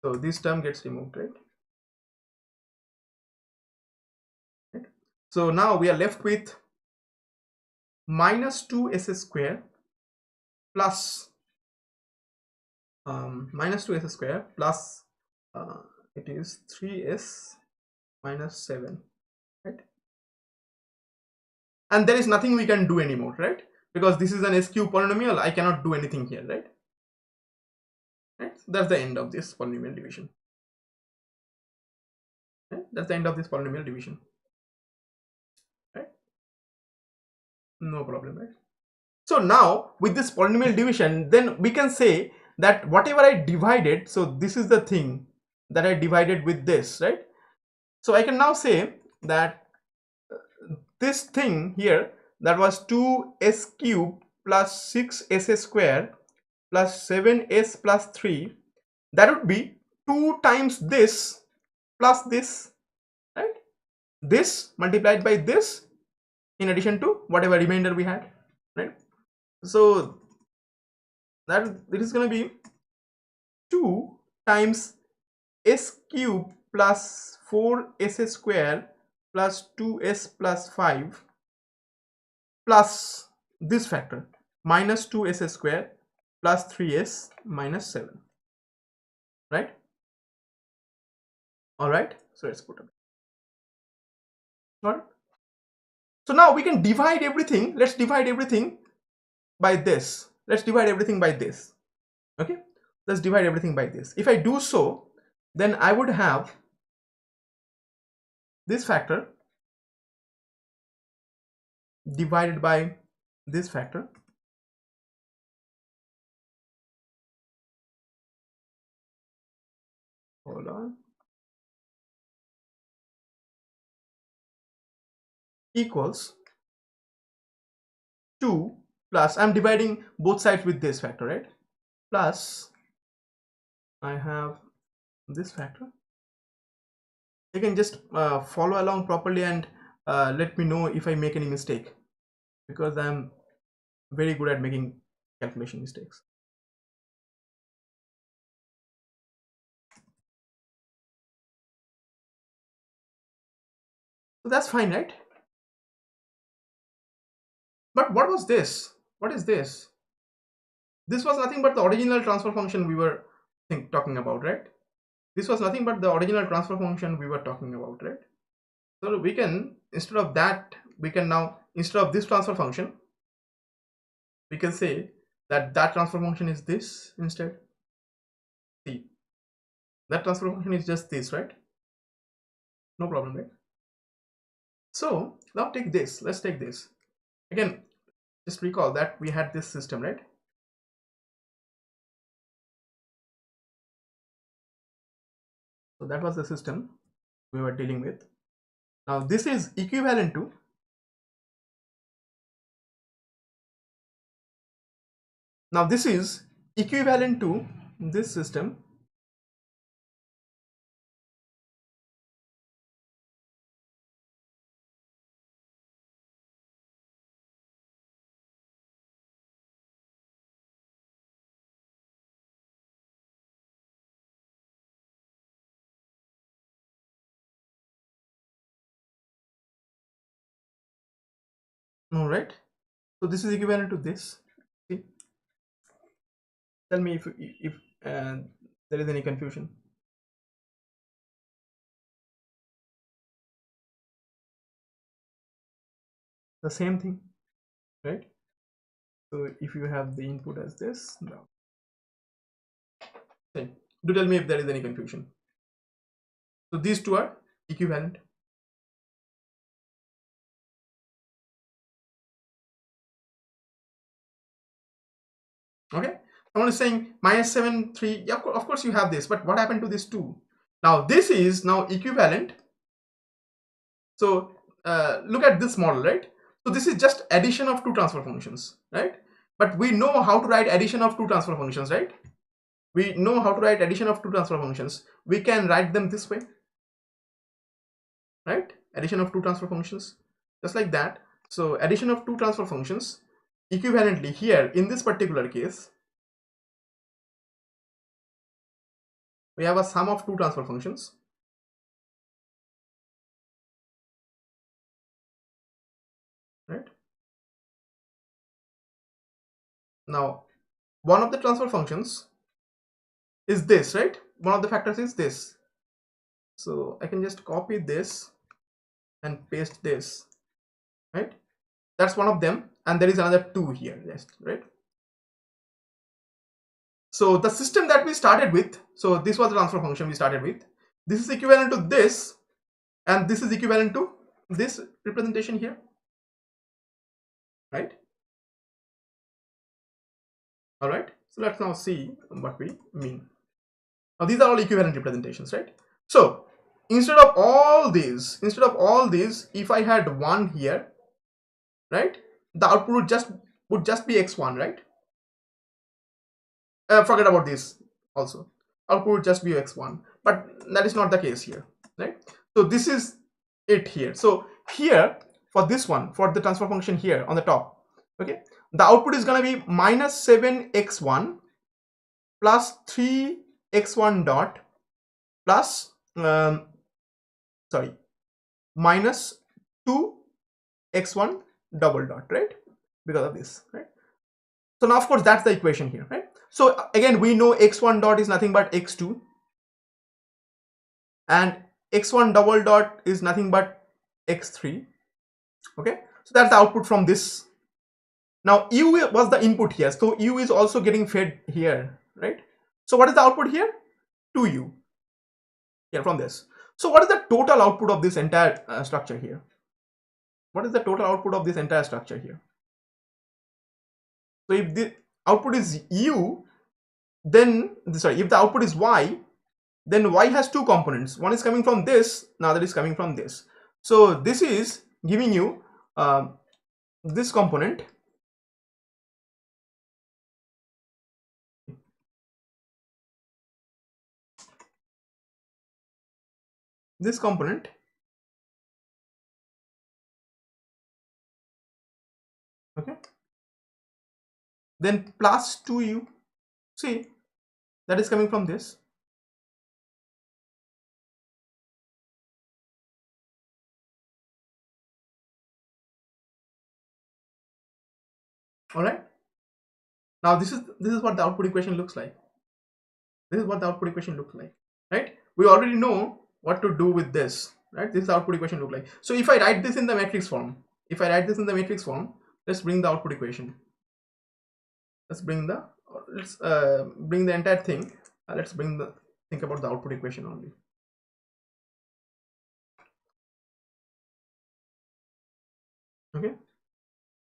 So this term gets removed, right? So now we are left with minus 2s square plus minus 2s square plus it is 3s minus 7, right? And there is nothing we can do anymore, right? Because this is an s cube polynomial, I cannot do anything here, right? Right? So that's the end of this polynomial division. Right? That's the end of this polynomial division. Right? No problem, right? So now with this polynomial division, then we can say that whatever I divided, so this is the thing that I divided with this, right? So I can now say that this thing here, that was 2s cube plus 6s square plus 7s plus 3, that would be 2 times this plus this, right? This multiplied by this in addition to whatever remainder we had, right? So that it is going to be 2 times s cube plus 4s square plus 2s plus 5 plus this factor minus 2s square plus 3s minus 7, right? All right, so let's put it. All right, so now we can divide everything. Let's divide everything by this. Let's divide everything by this. Okay, let's divide everything by this. If I do so, then I would have this factor divided by this factor. Hold on. equals 2 plus, I'm dividing both sides with this factor, right? Plus I have this factor. You can just follow along properly and let me know if I make any mistake, because I'm very good at making calculation mistakes. So that's fine, right? But what was this? What is this? This was nothing but the original transfer function we were talking about, right? This was nothing but the original transfer function we were talking about, right? So we can, instead of that, we can now, instead of this transfer function, we can say that that transfer function is this instead. See, that transfer function is just this, right? No problem, right? So now take this. Let's take this again. Just recall that we had this system, right? So that was the system we were dealing with. Now this is equivalent to, now this is equivalent to this system. All right. So this is equivalent to this. See? Tell me if there is any confusion. The same thing, right? So if you have the input as this, now do tell me if there is any confusion. So these two are equivalent. Okay, someone is saying -7 3. Yeah, of course you have this, but what happened to this 2? Now this is now equivalent. So look at this model, right? So this is just addition of two transfer functions, right? But we know how to write addition of two transfer functions, right? We know how to write addition of two transfer functions. We can write them this way, right? Addition of two transfer functions, just like that. So addition of two transfer functions equivalently here in this particular case, we have a sum of two transfer functions, right? Now one of the transfer functions is this, right? One of the factors is this. So I can just copy this and paste this, right? That's one of them, and there is another 2 here, yes, right? So the system that we started with, so this was the transfer function we started with, this is equivalent to this, and this is equivalent to this representation here, right? All right, so let's now see what we mean. Now these are all equivalent representations, right? So instead of all these, if I had 1 here, right, the output would just be x1, right? Forget about this also, output would just be x1, but that is not the case here, right? So this is it here. So here for this one, for the transfer function here on the top, okay, the output is going to be -7x1 plus 3x1 dot plus minus 2x1 double dot, right? Because of this, right? So now of course that's the equation here, right? So again we know x1 dot is nothing but x2 and x1 double dot is nothing but x3. Okay, so that's the output from this. Now u was the input here, so u is also getting fed here, right? So what is the output here? 2u here from this. So what is the total output of this entire structure here? What is the total output of this entire structure here? So if the output is u, then if the output is y, then y has two components. One is coming from this, the other is coming from this. So this is giving you this component, okay, then plus 2u, see, that is coming from this. All right, now this is what the output equation looks like. This is what the output equation looks like, right? We already know what to do with this, right? This is the output equation look like. So if I write this in the matrix form, let's bring the output equation. Let's bring the entire thing. Let's think about the output equation only. Okay.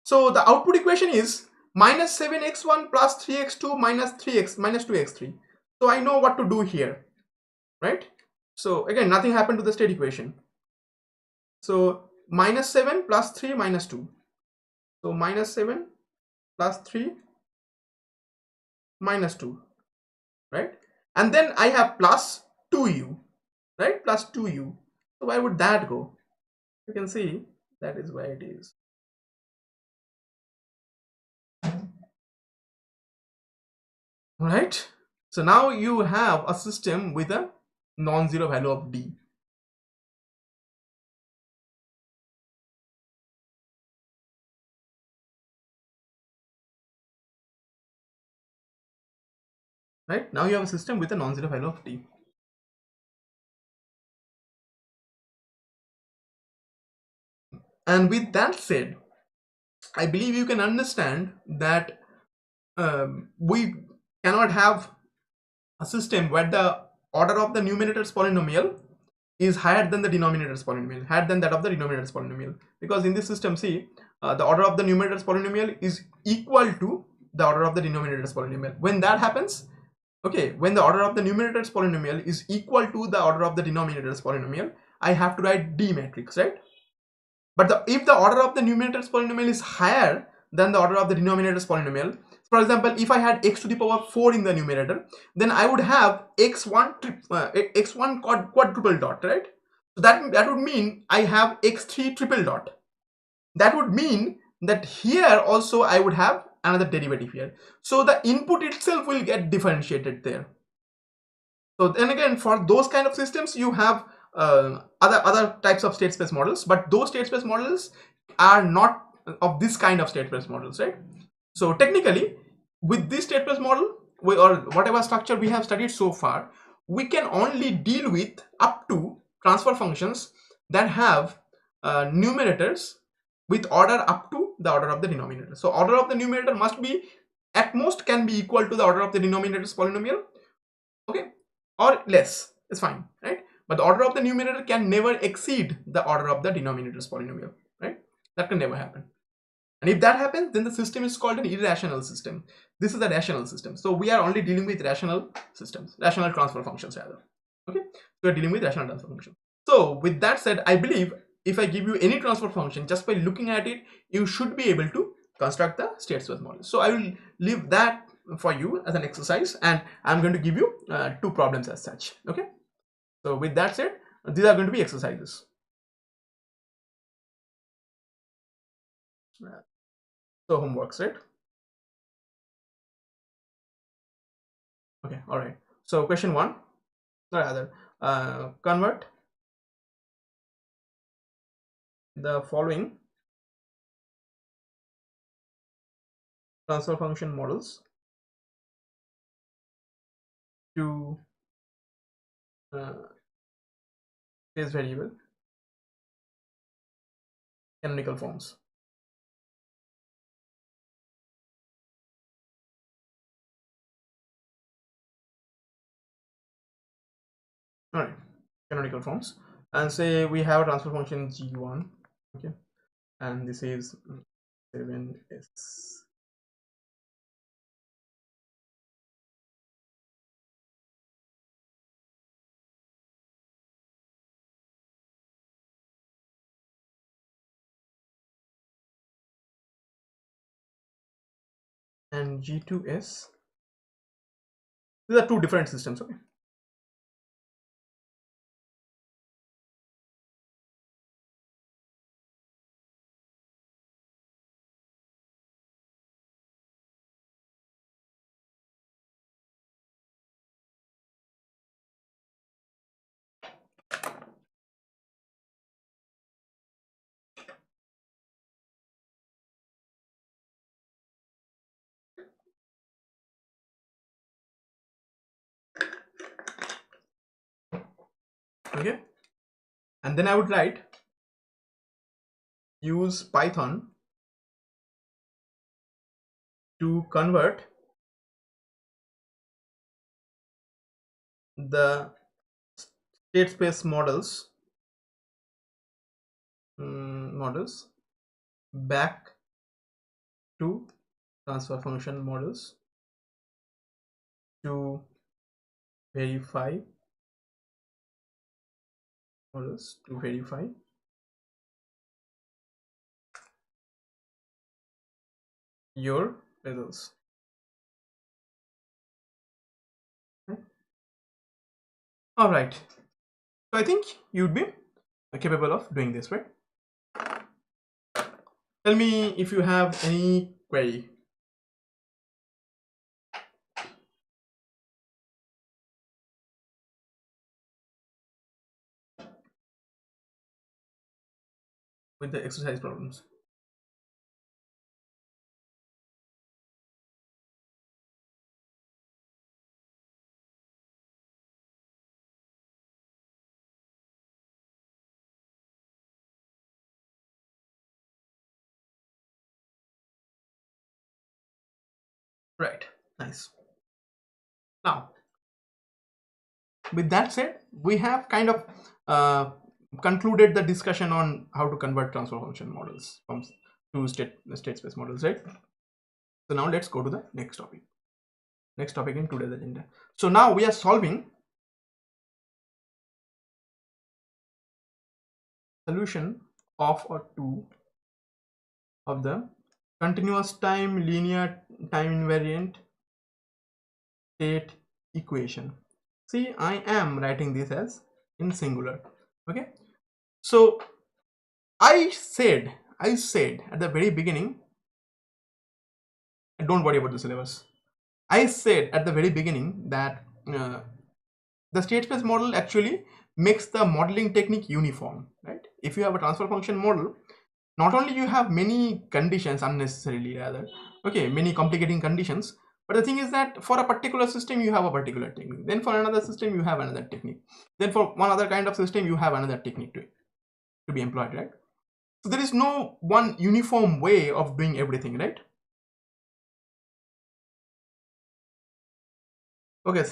So the output equation is minus 7x1 plus 3x2 minus 2x3. So I know what to do here, right? So again, nothing happened to the state equation. So minus 7 plus 3 minus 2. So minus 7 plus 3 minus 2, right? And then I have plus 2u, right? Plus 2u. So where would that go? You can see that is where it is. Right? So now you have a system with a non-zero value of d. Right? Now you have a system with a non-zero value of d. And with that said, I believe you can understand that we cannot have a system where the order of the numerator's polynomial is higher than the denominator's polynomial, higher than that of the denominator's polynomial. Because in this system, see, the order of the numerator's polynomial is equal to the order of the denominator's polynomial. When that happens, okay, when the order of the numerator's polynomial is equal to the order of the denominator's polynomial, I have to write D matrix, right? But if the order of the numerator's polynomial is higher than the order of the denominator's polynomial, for example, if I had x to the power 4 in the numerator, then I would have x1 quadruple dot, right? So that would mean I have x3 triple dot. That would mean that here also I would have another derivative here. So the input itself will get differentiated there. So then again, for those kind of systems, you have other types of state space models, but those state space models are not of this kind of state space models, right? So technically, with this state space model, or whatever structure we have studied so far, we can only deal with up to transfer functions that have numerators with order up to the order of the denominator. So order of the numerator must be, at most, can be equal to the order of the denominator's polynomial, okay, or less, it's fine, right? But the order of the numerator can never exceed the order of the denominator's polynomial, right? That can never happen. And if that happens, then the system is called an irrational system. This is a rational system. So we are only dealing with rational systems, rational transfer functions rather. Okay, so we're dealing with rational transfer functions. So with that said, I believe if I give you any transfer function, just by looking at it, you should be able to construct the state space model. So I will leave that for you as an exercise, and I'm going to give you two problems as such. Okay, so with that said, these are going to be exercises. So homeworks, right? Okay, all right. So question 1, or rather, convert the following transfer function models to space variable canonical forms. All right, canonical forms, and say we have a transfer function g1, okay, and this is 7s and G2S. These are two different systems. Okay. Okay. And then I would write use Python to convert the state space models back to transfer function models to verify your results. Okay. All right. So I think you'd be capable of doing this, right? Tell me if you have any query. With the exercise problems. Right. Nice. Now, with that said, we have kind of concluded the discussion on how to convert transfer function models from to state space models, right? So now let's go to the next topic. Next topic in today's agenda. So now we are solving solution of or two of the continuous time linear time invariant state equation. See, I am writing this as in singular. Okay. So I said at the very beginning, don't worry about the syllabus. I said at the very beginning that the state space model actually makes the modeling technique uniform, right? If you have a transfer function model, not only you have many conditions unnecessarily rather, okay, many complicating conditions, but the thing is that for a particular system you have a particular technique, then for another system you have another technique, then for one other kind of system you have another technique to be employed, right? So there is no one uniform way of doing everything, right? Okay,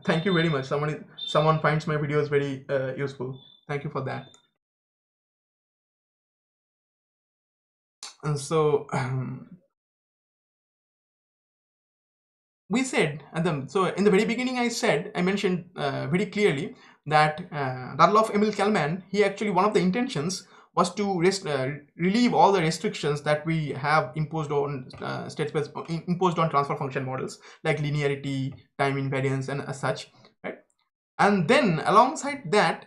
thank you very much. Someone finds my videos very useful. Thank you for that. And so we said so in the very beginning I mentioned very clearly that Darloff Emil Kalman, he actually, one of the intentions was to relieve all the restrictions that we have imposed on state space, imposed on transfer function models like linearity, time invariance, and as such, right? And then alongside that,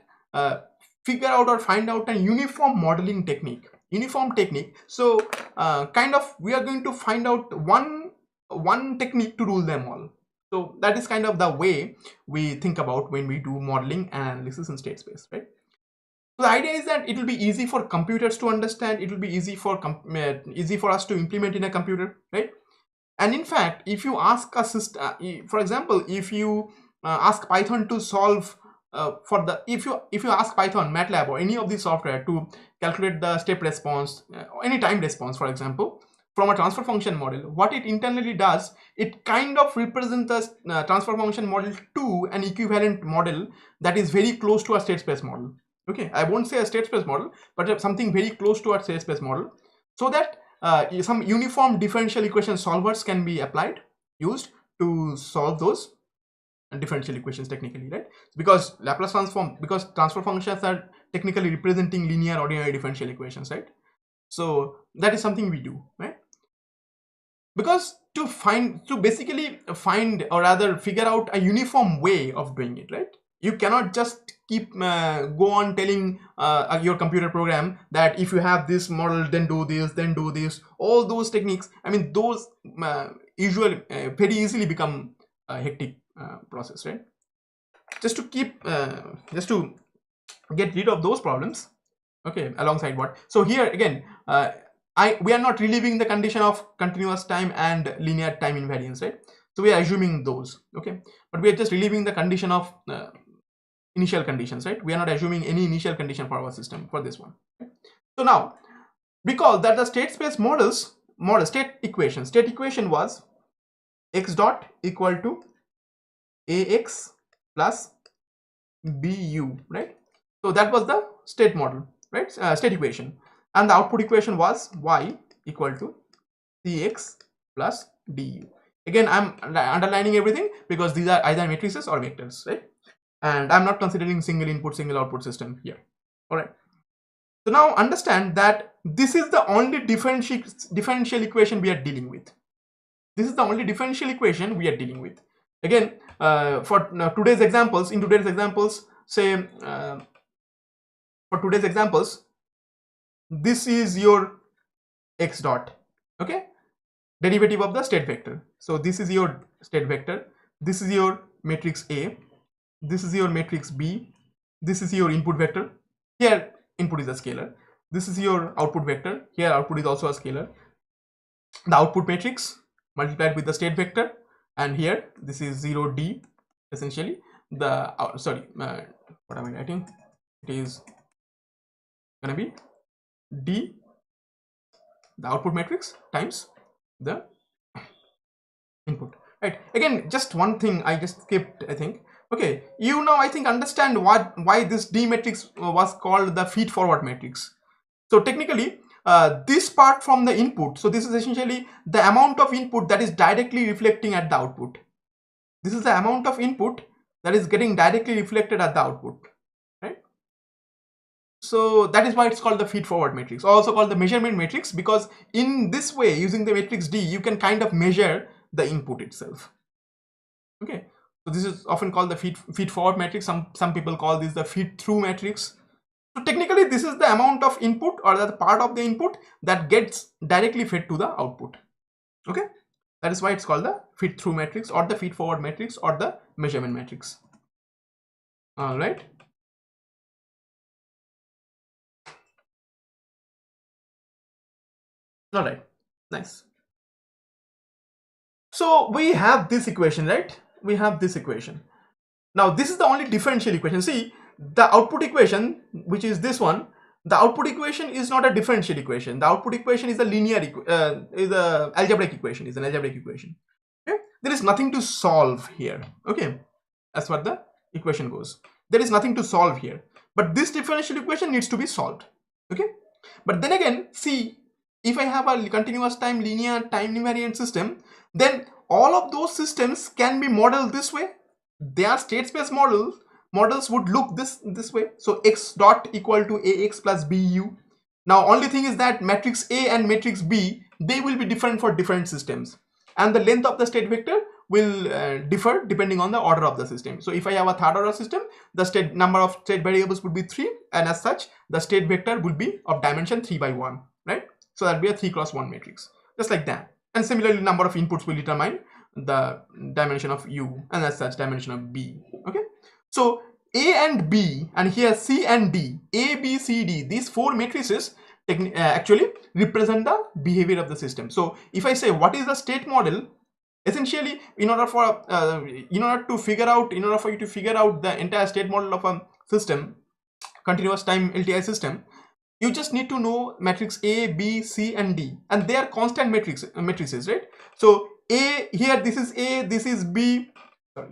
figure out or find out a uniform modeling technique, so kind of we are going to find out one technique to rule them all. So that is kind of the way we think about when we do modeling and analysis in state space, right? So the idea is that it will be easy for computers to understand, it will be easy for us to implement in a computer, right? And in fact, if you ask a system, for example, if you ask Python to solve if you ask Python, MATLAB, or any of these software to calculate the step response, or any time response, for example, from a transfer function model, what it internally does, it kind of represents the transfer function model to an equivalent model that is very close to a state space model. Okay, I won't say a state space model, but something very close to a state space model, so that some uniform differential equation solvers can be used to solve those differential equations technically, right? Because transfer functions are technically representing linear ordinary differential equations, right? So that is something we do, right? because to basically find or rather figure out a uniform way of doing it, right? You cannot just keep go on telling your computer program that if you have this model, then do this, then do this. All those techniques, I mean, those usually very easily become a hectic process, right? Just to keep just to get rid of those problems, okay, alongside what, so here again we are not relieving the condition of continuous time and linear time invariance, right? So we are assuming those, okay, but we are just relieving the condition of initial conditions, right? We are not assuming any initial condition for our system for this one, okay? So now recall that the state space state equation was x dot equal to ax plus bu, right? So that was the state model, right? State equation, and the output equation was y equal to cx plus du. Again, I'm underlining everything because these are either matrices or vectors, right? And I'm not considering single input single output system here. All right, so now understand that this is the only differential equation we are dealing with. This is the only differential equation we are dealing with. Again, for today's examples, say for today's examples, this is your x dot, okay, derivative of the state vector. So this is your state vector, this is your matrix A, this is your matrix B, this is your input vector. Here input is a scalar. This is your output vector. Here output is also a scalar. The output matrix multiplied with the state vector, and here this is 0D essentially. The what am I writing? It is gonna be D, the output matrix, times the input, right? Again, just one thing I just skipped, I think. Okay, you now I think understand why this D matrix was called the feed forward matrix. So technically this part from the input, so this is essentially the amount of input that is directly reflecting at the output. This is the amount of input that is getting directly reflected at the output, right? So that is why it's called the feed forward matrix, also called the measurement matrix, because in this way, using the matrix D, you can kind of measure the input itself. Okay, so this is often called the feed forward matrix. Some people call this the feed through matrix. So technically this is the amount of input or the part of the input that gets directly fed to the output. Okay, that is why it's called the feed through matrix or the feed forward matrix or the measurement matrix. All right. All right, nice. So we have this equation, right? We have this equation. Now this is the only differential equation. See, the output equation, which is this one, the output equation is not a differential equation. The output equation is a linear is a algebraic equation, is an algebraic equation. Okay, there is nothing to solve here. Okay, as far the equation goes, there is nothing to solve here, but this differential equation needs to be solved. Okay, but then again, see, if I have a continuous time linear time invariant system, then all of those systems can be modeled this way. Their state space models would look this way. So x dot equal to ax plus bu. Now only thing is that matrix A and matrix B, they will be different for different systems, and the length of the state vector will differ depending on the order of the system. So if I have a third order system, the state number of state variables would be 3, and as such the state vector would be of dimension 3 by 1, right? So that would be a 3 cross 1 matrix, just like that. And similarly, number of inputs will determine the dimension of U, and as such dimension of B. Okay, so A and B, and here C and D, A, B, C, D, these 4 matrices actually represent the behavior of the system. So if I say what is the state model, essentially in order for you to figure out the entire state model of a system, continuous time LTI system, you just need to know matrix A, B, C and D, and they are constant matrices, right? So A, here this is A, this is B, sorry,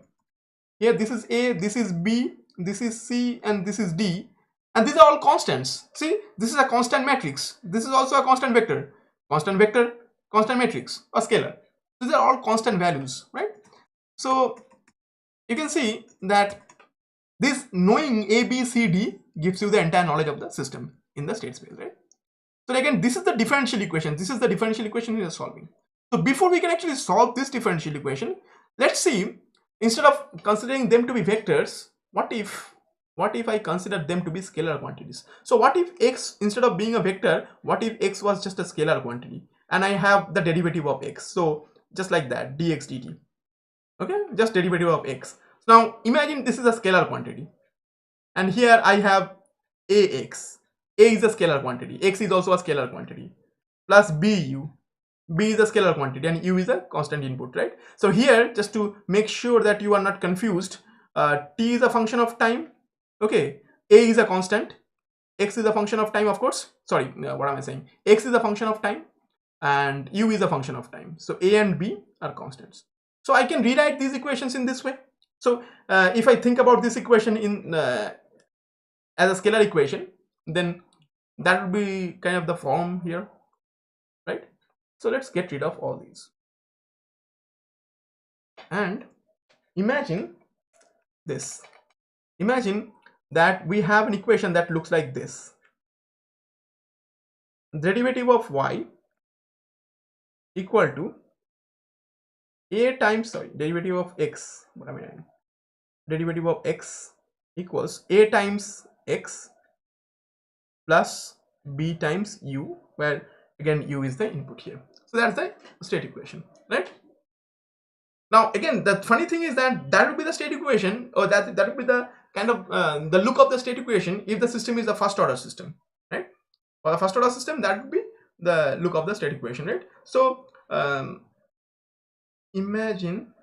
here this is A, this is B, this is C, and this is D, and these are all constants. See, this is a constant matrix, this is also a constant vector, constant matrix, or scalar. These are all constant values, right? So you can see that this knowing A, B, C, D gives you the entire knowledge of the system in the state space, right? So again, this is the differential equation. This is the differential equation we are solving. So before we can actually solve this differential equation, let's see, instead of considering them to be vectors, what if I consider them to be scalar quantities? So what if x, instead of being a vector, what if x was just a scalar quantity and I have the derivative of x? So just like that, dx dt. Okay, just derivative of x. So now imagine this is a scalar quantity and here I have ax. A is a scalar quantity, x is also a scalar quantity, plus bu. B is a scalar quantity and u is a constant input, right? So here, just to make sure that you are not confused, t is a function of time, okay, a is a constant, x is a function of time, of course, sorry, what am I saying, x is a function of time and u is a function of time. So a and b are constants. So I can rewrite these equations in this way. So if I think about this equation in as a scalar equation, then that would be kind of the form here, right? So let's get rid of all these and imagine this. Imagine that we have an equation that looks like this. Derivative of y equal to a times, sorry, derivative of x, what am I doing? Derivative of x equals a times x plus b times u, where again u is the input here. So that's the state equation, right? Now again, the funny thing is that that would be the state equation, or that would be the kind of the look of the state equation if the system is the first order system, right? For the first order system, that would be the look of the state equation, right? So imagine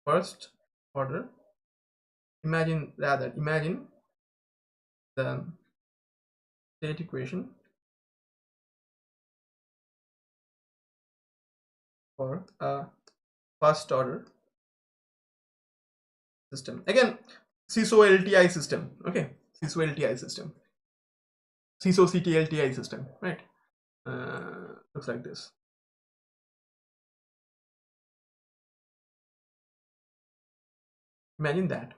first order, imagine the state equation for a first order system. Again, CISO LTI system, okay, CISO LTI system, CISO CT LTI system, right? Looks like this. Imagine that.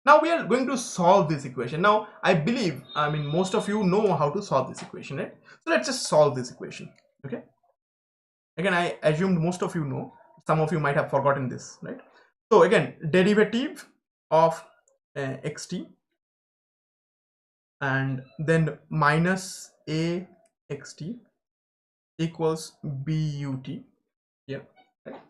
Now we are going to solve this equation. Now I believe, I mean, most of you know how to solve this equation, right? So let's just solve this equation, okay? Again, I assumed most of you know, some of you might have forgotten this, right? So again, derivative of xt and then minus a xt equals but, yeah, right?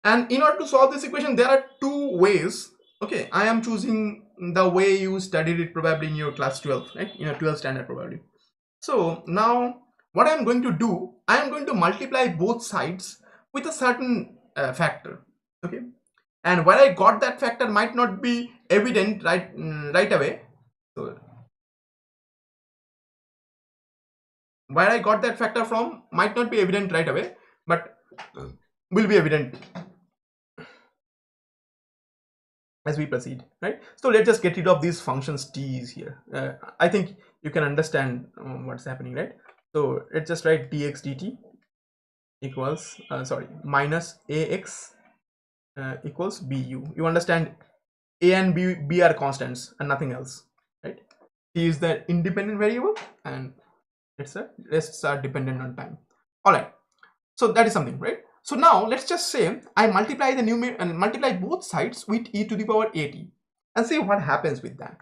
And in order to solve this equation, there are two ways. Okay, I am choosing the way you studied it probably in your class 12, right? In your 12th standard probably. So now what I am going to do, I am going to multiply both sides with a certain factor, okay? And where I got that factor might not be evident right away. So where I got that factor from might not be evident right away, but will be evident as we proceed, right? So let's just get rid of these functions t's here. I think you can understand what's happening, right? So let's just write dx dt equals minus ax equals bu. You understand a and b are constants and nothing else, right? T is the independent variable and rests are dependent on time. All right, so that is something, right? So now let's just say I multiply the numerator and multiply both sides with e to the power at and see what happens with that.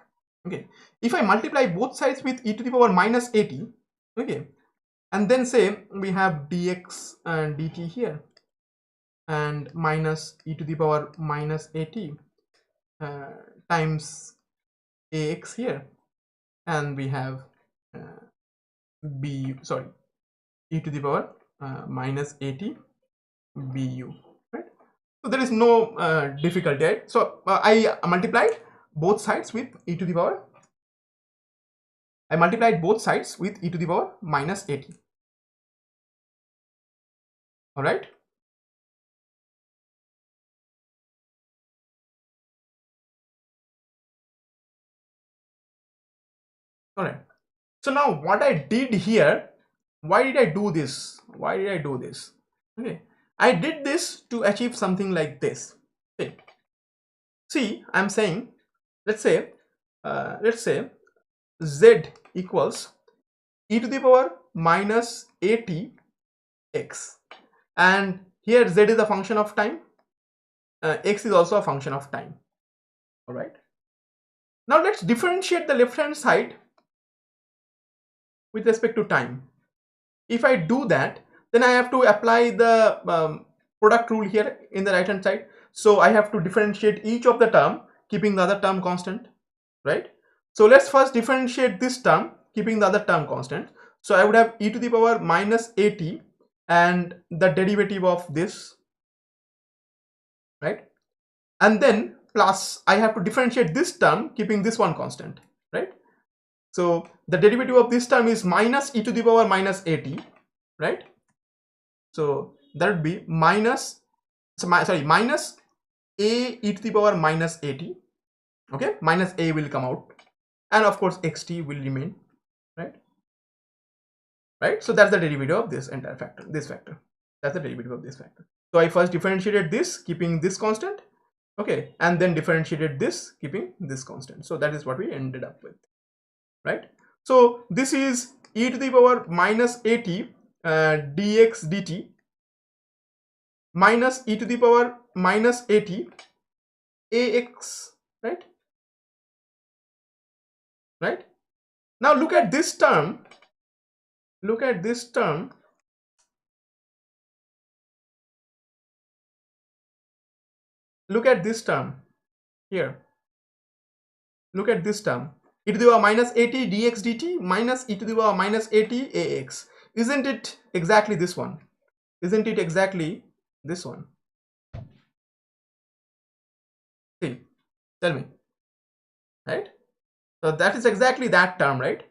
Okay, if I multiply both sides with e to the power minus at, okay, and then say we have dx and dt here and minus e to the power minus at times ax here, and we have b, sorry, e to the power minus at bu, right? So there is no difficulty, right? So I multiplied both sides with e to the power, I multiplied both sides with e to the power minus at. All right, all right. So now what I did here, why did I do this? Why did I do this? Okay, I did this to achieve something like this. Okay. See, I'm saying, let's say z equals e to the power minus 80 x, and here z is a function of time, x is also a function of time. All right, now let's differentiate the left hand side with respect to time. If I do that, then I have to apply the product rule here in the right hand side. So I have to differentiate each of the term keeping the other term constant, right? So let's first differentiate this term keeping the other term constant. So I would have e to the power minus 80 and the derivative of this, right? And then plus I have to differentiate this term keeping this one constant, right? So the derivative of this term is minus e to the power minus 80, right? So that would be minus, minus a e to the power minus 80. Okay, minus a will come out, and of course xt will remain, right? Right. So that's the derivative of this entire factor. This factor. That's the derivative of this factor. So I first differentiated this keeping this constant. Okay, and then differentiated this keeping this constant. So that is what we ended up with, right? So this is e to the power minus 80 dx dt minus e to the power minus 80 ax, right? Right. Now look at this term. Look at this term. Look at this term here. Look at this term. E to the power minus 80 dx dt minus e to the power minus 80 ax. Isn't it exactly this one? Isn't it exactly this one? See, tell me, right? So that is exactly that term, right?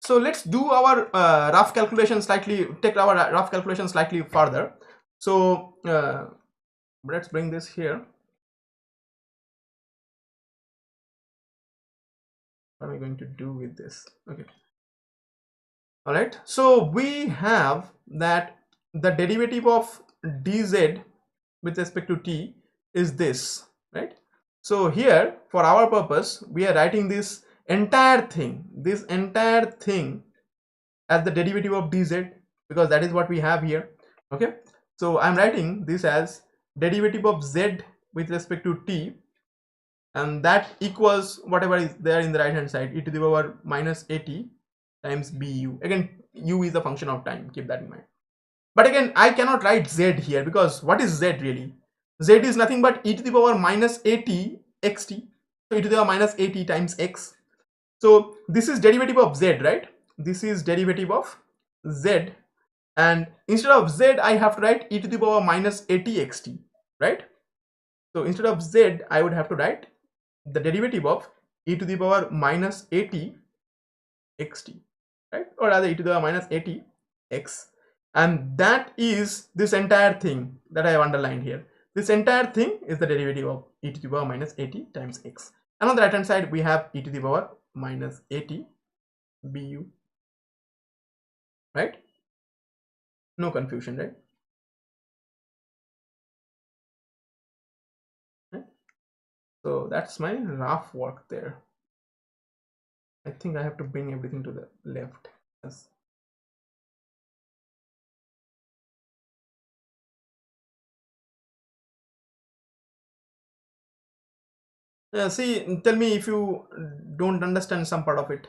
So let's do our rough calculation slightly, take our rough calculation slightly further. So let's bring this here. What am I going to do with this? Okay. All right. So we have that the derivative of dz with respect to t is this, right? So here for our purpose we are writing this entire thing as the derivative of dz, because that is what we have here. Okay, so I'm writing this as derivative of z with respect to t, and that equals whatever is there in the right hand side, e to the power minus 80 times bu. Again, u is a function of time, keep that in mind. But again, I cannot write z here, because what is z really? Z is nothing but e to the power minus 80 xt. So e to the power minus 80 times x. So this is derivative of z, right? This is derivative of z, and instead of z I have to write e to the power minus 80 xt, right? So instead of z I would have to write the derivative of e to the power minus 80 xt, right? Or rather e to the power minus 80 x, and that is this entire thing that I have underlined here. This entire thing is the derivative of e to the power minus 80 times x, and on the right hand side we have e to the power minus 80 bu, right? No confusion, right? So that's my rough work there. I think I have to bring everything to the left. Yes. See, tell me if you don't understand some part of it.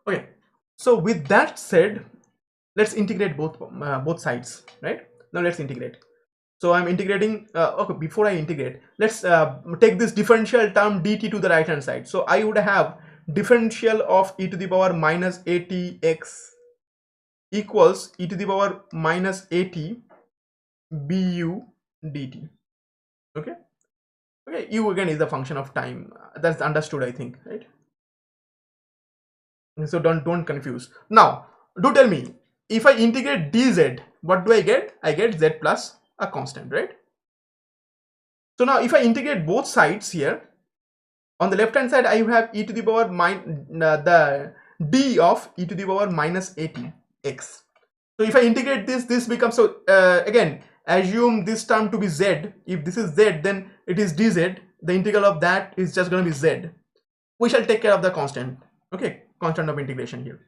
Okay, so with that said, let's integrate both sides, right? Now let's integrate. So I'm integrating. Okay, before I integrate, let's take this differential term dt to the right hand side. So I would have differential of e to the power minus 80x equals e to the power minus 80 bu dt. Okay. Okay, u again is a function of time. That's understood, I think, right? So don't confuse. Now do tell me, if I integrate dz, what do I get? I get z plus a constant, right? So now if I integrate both sides here, on the left hand side I have e to the power the d of e to the power minus 80 x. So if I integrate this becomes, so again assume this term to be z. If this is z, then it is dz. The integral of that is just going to be z. We shall take care of the constant, okay, constant of integration here.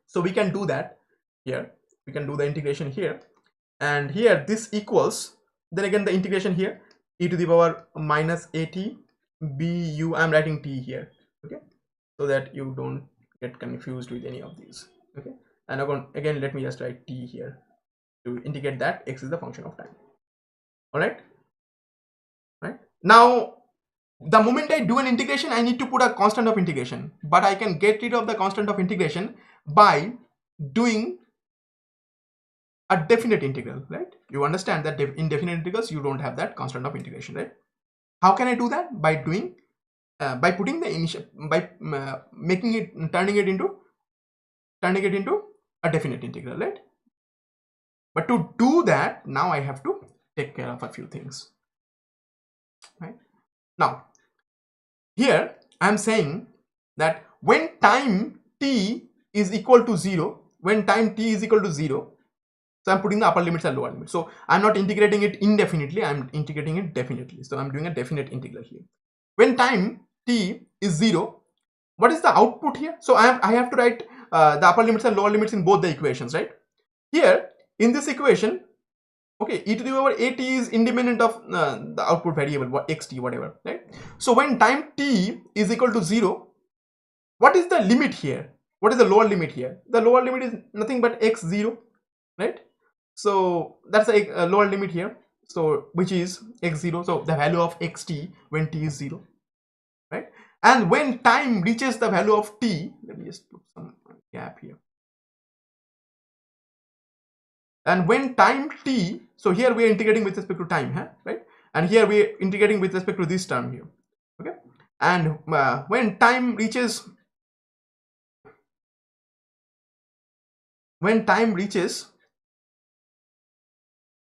So we can do that here. We can do the integration here, and here this equals, then again the integration here, e to the power minus at bu. I'm writing t here, okay, so that you don't get confused with any of these, okay. And again let me just write t here to indicate that x is the function of time. All right, now the moment I do an integration, I need to put a constant of integration, but I can get rid of the constant of integration by doing a definite integral, right? You understand that in definite integrals you don't have that constant of integration, right? How can I do that? By doing by putting the initial, by making it, turning it into a definite integral, right? But to do that, now I have to take care of a few things, right? Now here I am saying that when time t is equal to 0, when time t is equal to 0, so I'm putting the upper limits and lower limits. So I'm not integrating it indefinitely, I'm integrating it definitely. So I'm doing a definite integral here. When time t is 0, what is the output here? So I have to write the upper limits and lower limits in both the equations, right? Here in this equation, okay, e to the power at is independent of the output variable, what xt, whatever, right? So when time t is equal to 0, what is the limit here? What is the lower limit here? The lower limit is nothing but x0, right? So that's a lower limit here, so which is x0, so the value of xt when t is 0, right? And when time reaches the value of t, let me just put some gap here. And when time t, so here we are integrating with respect to time, huh? Right? And here we are integrating with respect to this term here, okay? And when time reaches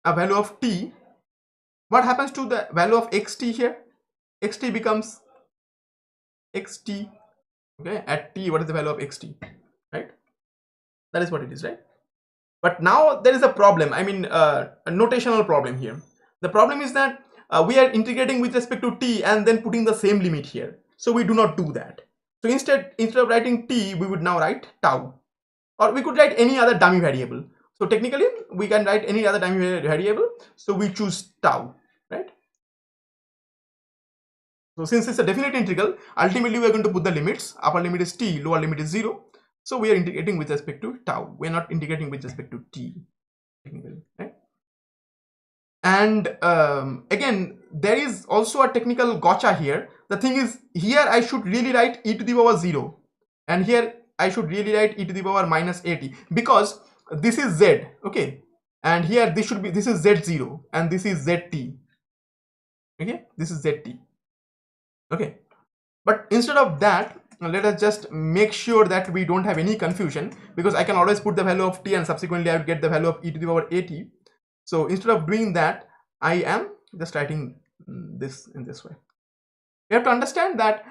a value of t, what happens to the value of xt here? Xt becomes xt, okay? At t, what is the value of xt, right? That is what it is, right? But now there is a problem, I mean a notational problem here. The problem is that we are integrating with respect to t and then putting the same limit here, so we do not do that. So instead of writing t, we would now write tau, or we could write any other dummy variable. So technically we can write any other dummy variable, so we choose tau, right? So since it's a definite integral, ultimately we are going to put the limits. Upper limit is t, lower limit is 0. So we are integrating with respect to tau. We are not integrating with respect to t, technically, right? And again, there is also a technical gotcha here. The thing is, here I should really write e to the power 0, and here I should really write e to the power minus at, because this is z, okay, and here this should be, this is z0 and this is zt, okay, this is zt, okay. But instead of that, let us just make sure that we don't have any confusion, because I can always put the value of t and subsequently I will get the value of e to the power at. So instead of doing that, I am just writing this in this way. You have to understand that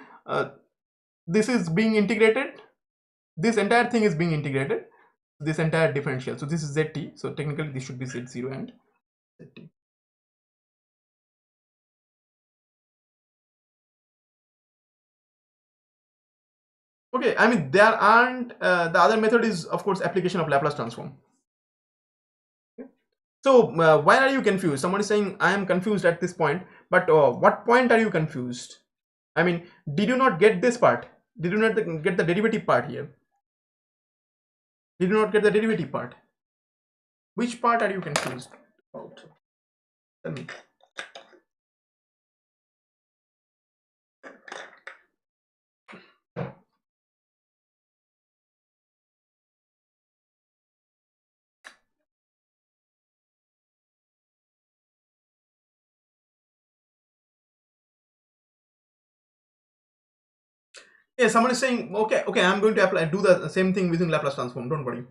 this is being integrated, this entire thing is being integrated, this entire differential. So this is zt, so technically this should be z0 and zt. Okay, I mean there aren't the other method is of course application of Laplace transform. Okay. So why are you confused? Someone is saying I am confused at this point, but what point are you confused? I mean, did you not get this part? Did you not get the derivative part here? Did you not get the derivative part? Which part are you confused about? Tell me. Yeah, someone is saying, okay, I'm going to do the same thing using Laplace transform. Don't worry.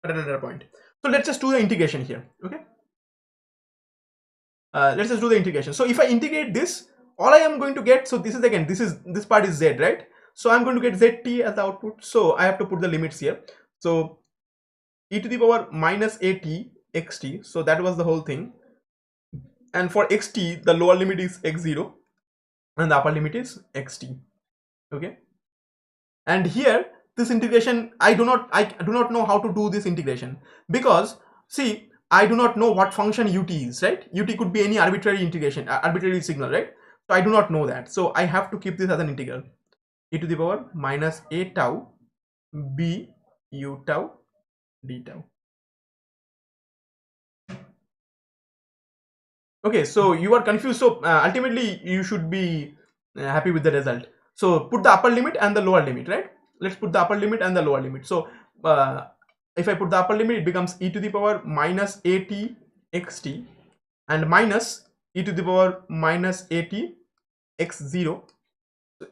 At another point. So let's just do the integration here. Okay. Let's just do the integration. So if I integrate this, all I am going to get, so this is again, this part is z, right? So I'm going to get zt as the output. So I have to put the limits here. So e to the power minus at xt. So that was the whole thing. and for xt the lower limit is x0 and the upper limit is xt. Okay, and here this integration I do not know how to do this integration, because see, I do not know what function ut is, right? Ut could be any arbitrary integration, arbitrary signal, right? So I do not know that, so I have to keep this as an integral, e to the power minus a tau b u tau d tau. Okay, so you are confused, so ultimately you should be happy with the result. So put the upper limit and the lower limit, right? Let's put the upper limit and the lower limit. So if I put the upper limit, it becomes e to the power minus at xt and minus e to the power minus at x0.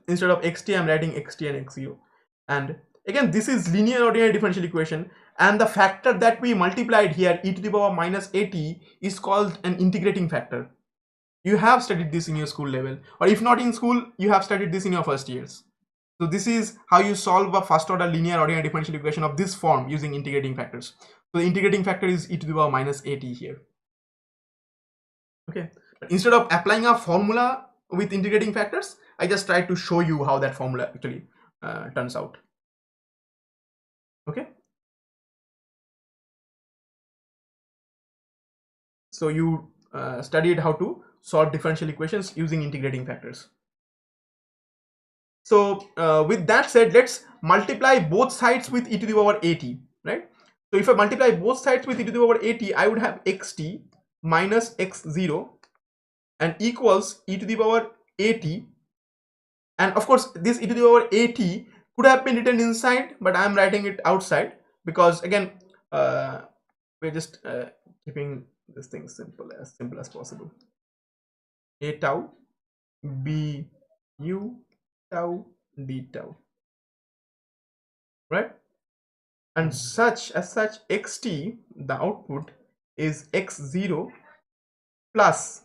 Instead of xt I'm writing xt and x0, and again this is linear ordinary differential equation, and the factor that we multiplied here, e to the power minus at, is called an integrating factor. You have studied this in your school level, or if not in school, you have studied this in your first years. So this is how you solve a first order linear ordinary differential equation of this form using integrating factors. So the integrating factor is e to the power minus at here. Okay, but instead of applying a formula with integrating factors, I just tried to show you how that formula actually turns out. Okay, so you studied how to solve differential equations using integrating factors. So with that said, let's multiply both sides with e to the power at, right? So if I multiply both sides with e to the power at, I would have xt minus x0 and equals e to the power at, and of course this e to the power at could have been written inside, but I am writing it outside because again we're just keeping this thing simple as possible. A tau b u tau d tau, right? And such xt, the output is x0 plus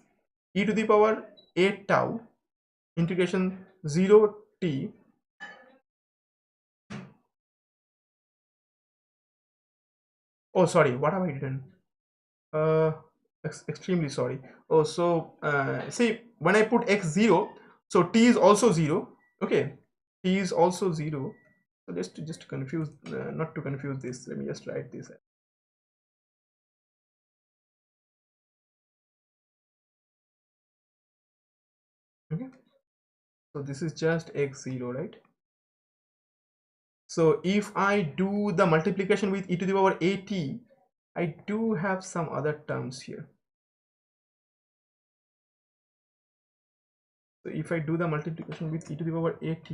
e to the power a tau integration 0 t. Oh sorry, what have I written? Extremely sorry. Oh, so see, when I put x0, so t is also 0. Okay, t is also 0. So just to confuse, not to confuse this, let me just write this. Okay, so this is just x0, right? So if I do the multiplication with e to the power at, I do have some other terms here. So if I do the multiplication with e to the power at,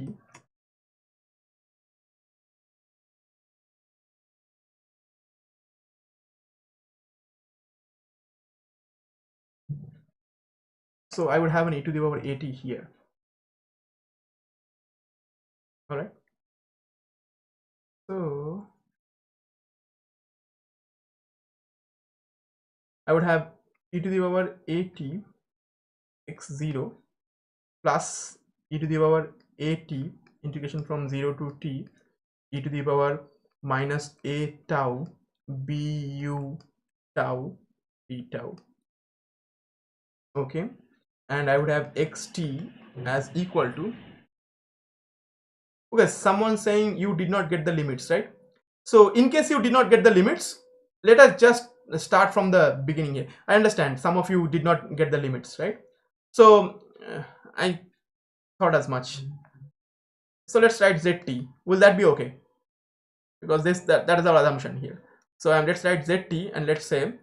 so I would have an e to the power at here. All right. So I would have e to the power at x0 plus e to the power at integration from 0 to t e to the power minus a tau bu tau d tau. Okay, and I would have xt as equal to, okay, someone saying you did not get the limits, right? So in case you did not get the limits, let us just start from the beginning here. I understand some of you did not get the limits, right? So I thought as much. So let's write zt. Will that be okay? Because that is our assumption here. So let's write zt, and let's say,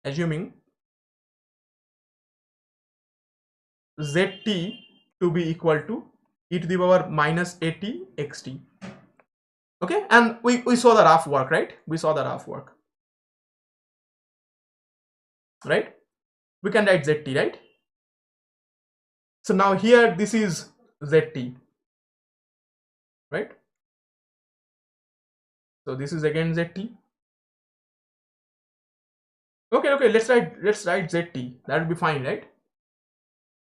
assuming zt to be equal to e to the power minus at xt. Okay, and we saw the rough work, right? We saw the rough work, right? We can write zt, right? So now here this is zt, right? So this is again zt. Okay, let's write zt. That will be fine, right?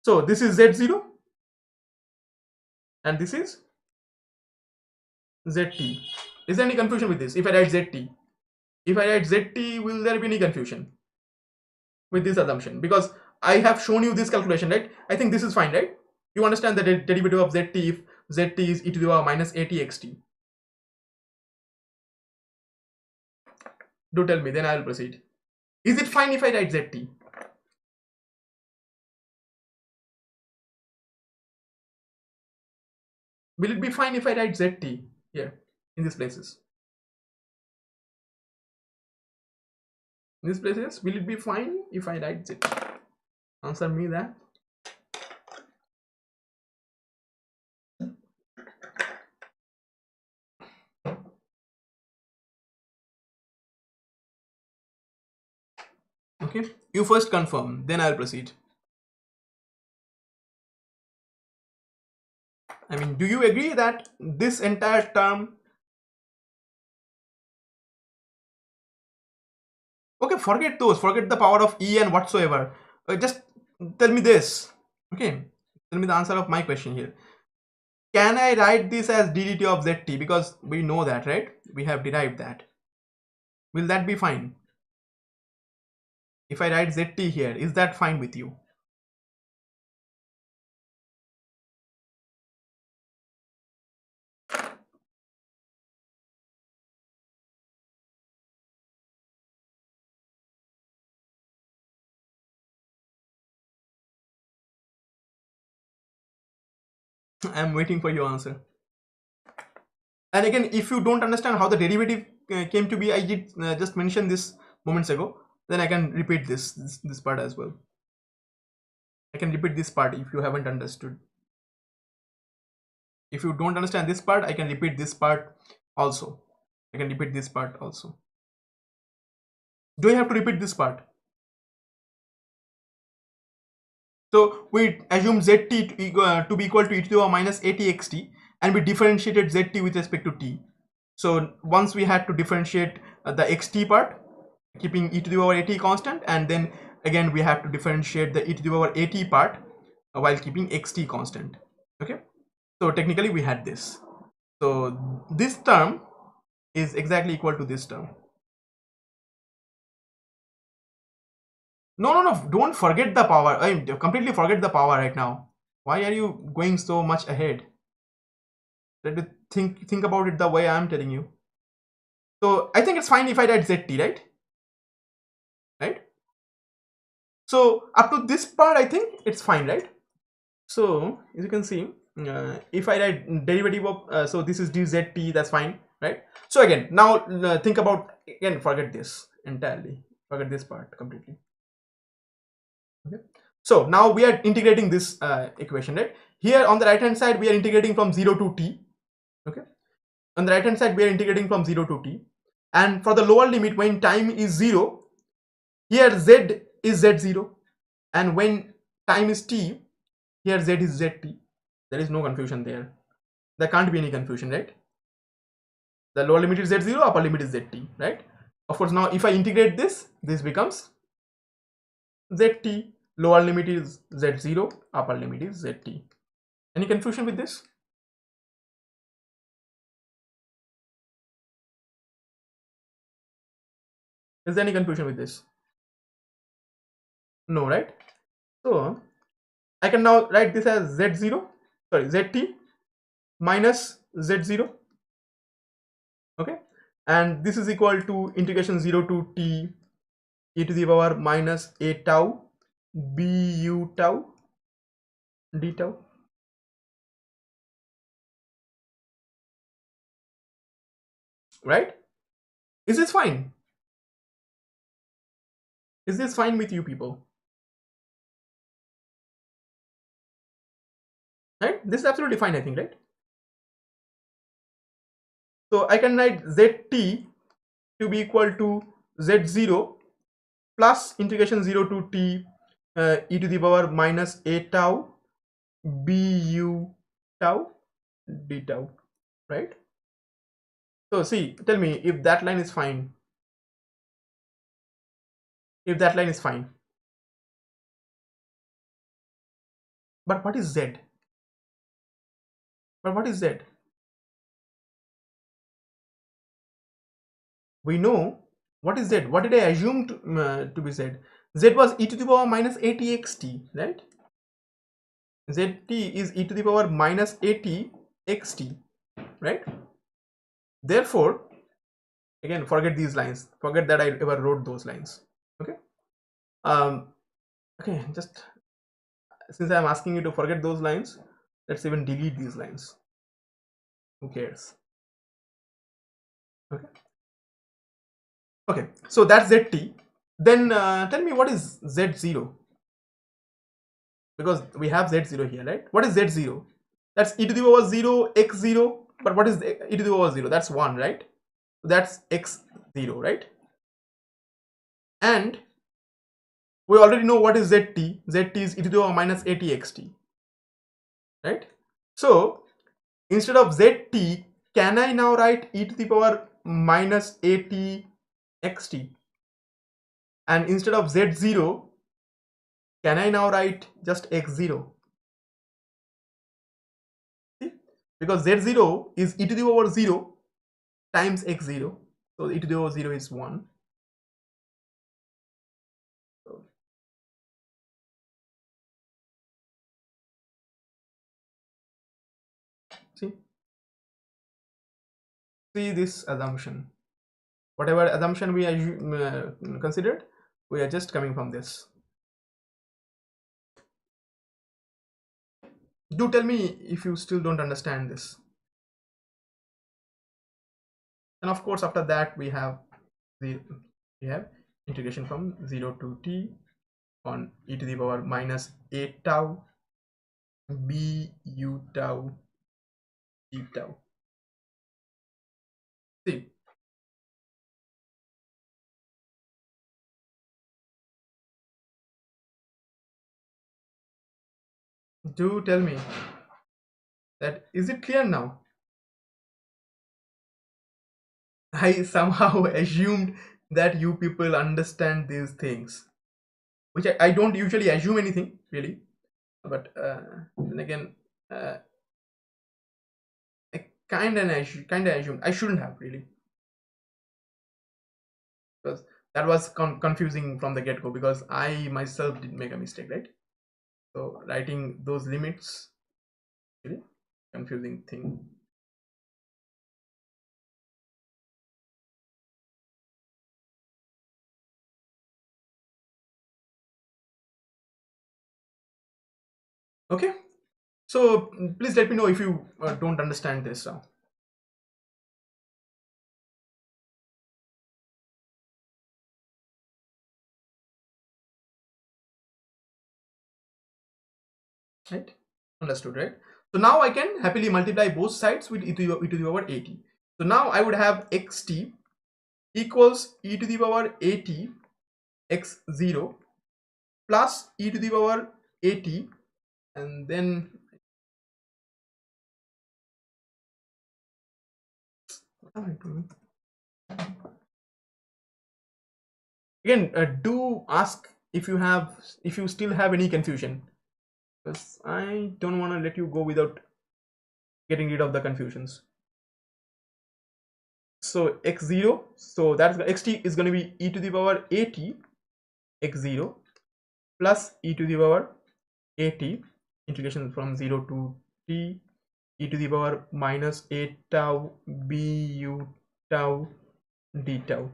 So this is z0 and this is zt. Is there any confusion with this? If I write zt, will there be any confusion with this assumption? Because I have shown you this calculation, right? I think this is fine, right? You understand the derivative of zt if zt is e to the power minus atxt. Do tell me, then I will proceed. Is it fine if I write zt? Will it be fine if I write zt here in these places? In these places, will it be fine if I write zt? Answer me that. Okay, you first confirm, then I'll proceed. I mean, do you agree that this entire term, okay, forget those, forget the power of e and whatsoever, just tell me this, okay, tell me the answer of my question here. Can I write this as ddt of zt, because we know that, right? We have derived that. Will that be fine? If I write zt here, is that fine with you? I'm waiting for your answer. And again, if you don't understand how the derivative came to be, I did just mention this moments ago, then I can repeat this part as well. I can repeat this part if you haven't understood. If you don't understand this part, I can repeat this part also. I can repeat this part also. Do I have to repeat this part? So we assume zt to be equal to e to the power minus atxt, and we differentiated zt with respect to t. So once we had to differentiate the xt part, keeping e to the power at constant, and then again we have to differentiate the e to the power at part while keeping xt constant. Okay, so technically we had this. So this term is exactly equal to this term. No, don't forget the power. I completely forget the power right now. Why are you going so much ahead? Let me think about it the way I'm telling you. So I think it's fine if I write zt, right? Right? So up to this part, I think it's fine, right? So as you can see, if I write derivative of, so this is dzt, that's fine, right? So again, now think about, again, forget this entirely. Forget this part completely. Okay. So now we are integrating this equation, right? Here on the right hand side, we are integrating from 0 to t. Okay. On the right hand side, we are integrating from 0 to t. And for the lower limit, when time is 0, here z is z0. And when time is t, here z is zt. There is no confusion there. There can't be any confusion, right? The lower limit is z0, upper limit is zt, right? Of course, now if I integrate this, this becomes zt. Lower limit is z0, upper limit is zt. Any confusion with this? Is there any confusion with this? No, right? So I can now write this as z0, sorry, zt minus z0. Okay, and this is equal to integration 0 to t e to the power minus a tau bu tau d tau. Right? Is this fine? Is this fine with you people? Right? This is absolutely fine, I think, right? So I can write zt to be equal to z0 plus integration 0 to t e to the power minus a tau bu tau d tau, right? So see, tell me if that line is fine. If that line is fine. But what is z? But what is z? We know what is z. What did I assume to be z? Z was e to the power minus 80xt, right? Zt is e to the power minus 80xt, right? Therefore, again, forget these lines. Forget that I ever wrote those lines. Okay. Okay, just since I'm asking you to forget those lines, let's even delete these lines. Who cares? Okay. Okay. So that's Zt. Then tell me what is Z0, because we have Z0 here, right? What is Z0? That's e to the power 0 x0. But what is e to the power 0? That's 1, right? That's x0, right? And we already know what is zt. Zt is e to the power minus 80xt, right? So instead of zt, can I now write e to the power minus 80xt? And instead of z0, can I now write just x0? See? Because z0 is e to the power 0 times x0. So e to the power 0 is 1. See this assumption. Whatever assumption we considered, we are just coming from this. Do tell me if you still don't understand this. And of course, after that we have integration from 0 to t on e to the power minus 8 tau b u tau d tau. See, do tell me that is it clear now? I somehow assumed that you people understand these things, which I don't usually assume anything really, but then again, I kind of assumed I shouldn't have really, because that was confusing from the get-go, because I myself did make a mistake, right? So writing those limits, really confusing thing. Okay, so please let me know if you don't understand this now. Right? Understood, right? So now I can happily multiply both sides with e to the power 80. So now I would have xt equals e to the power 80 x0 plus e to the power 80, and then what am I doing? Again, do ask if you still have any confusion, because I don't want to let you go without getting rid of the confusions. So x0, so that's xt is going to be e to the power 80 x0 plus e to the power 80 integration from 0 to t e to the power minus 8 tau b u tau d tau.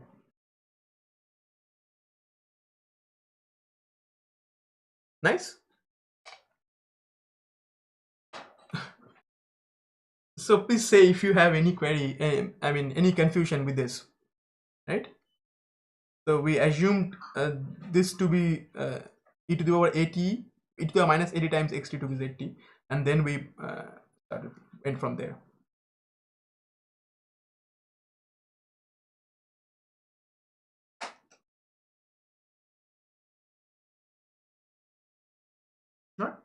Nice. So please say if you have any query, I mean any confusion with this, right? So we assumed this to be e to the power 80, e to the minus 80 times xt to be zt, and then we went from there.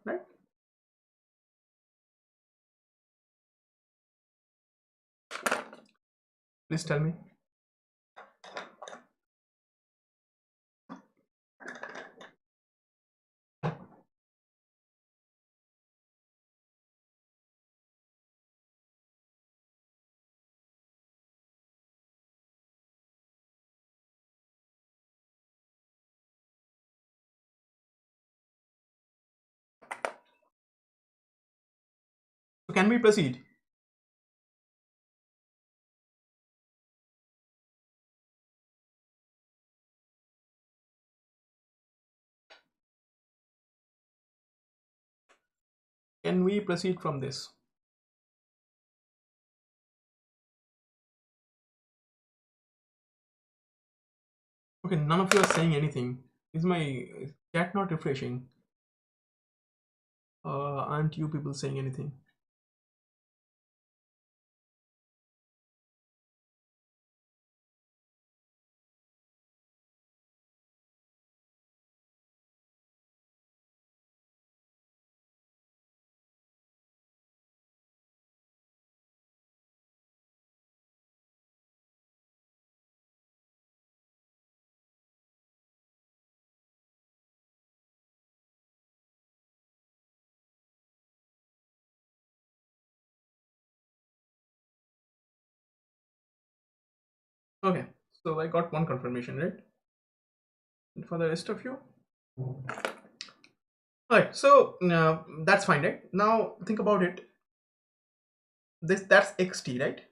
Right? Please tell me. So can we proceed? Can we proceed from this? Okay, none of you are saying anything. Is my chat not refreshing? Aren't you people saying anything? Okay, so I got one confirmation, right? And for the rest of you? Alright, so that's fine, right? Now think about it. That's xt, right?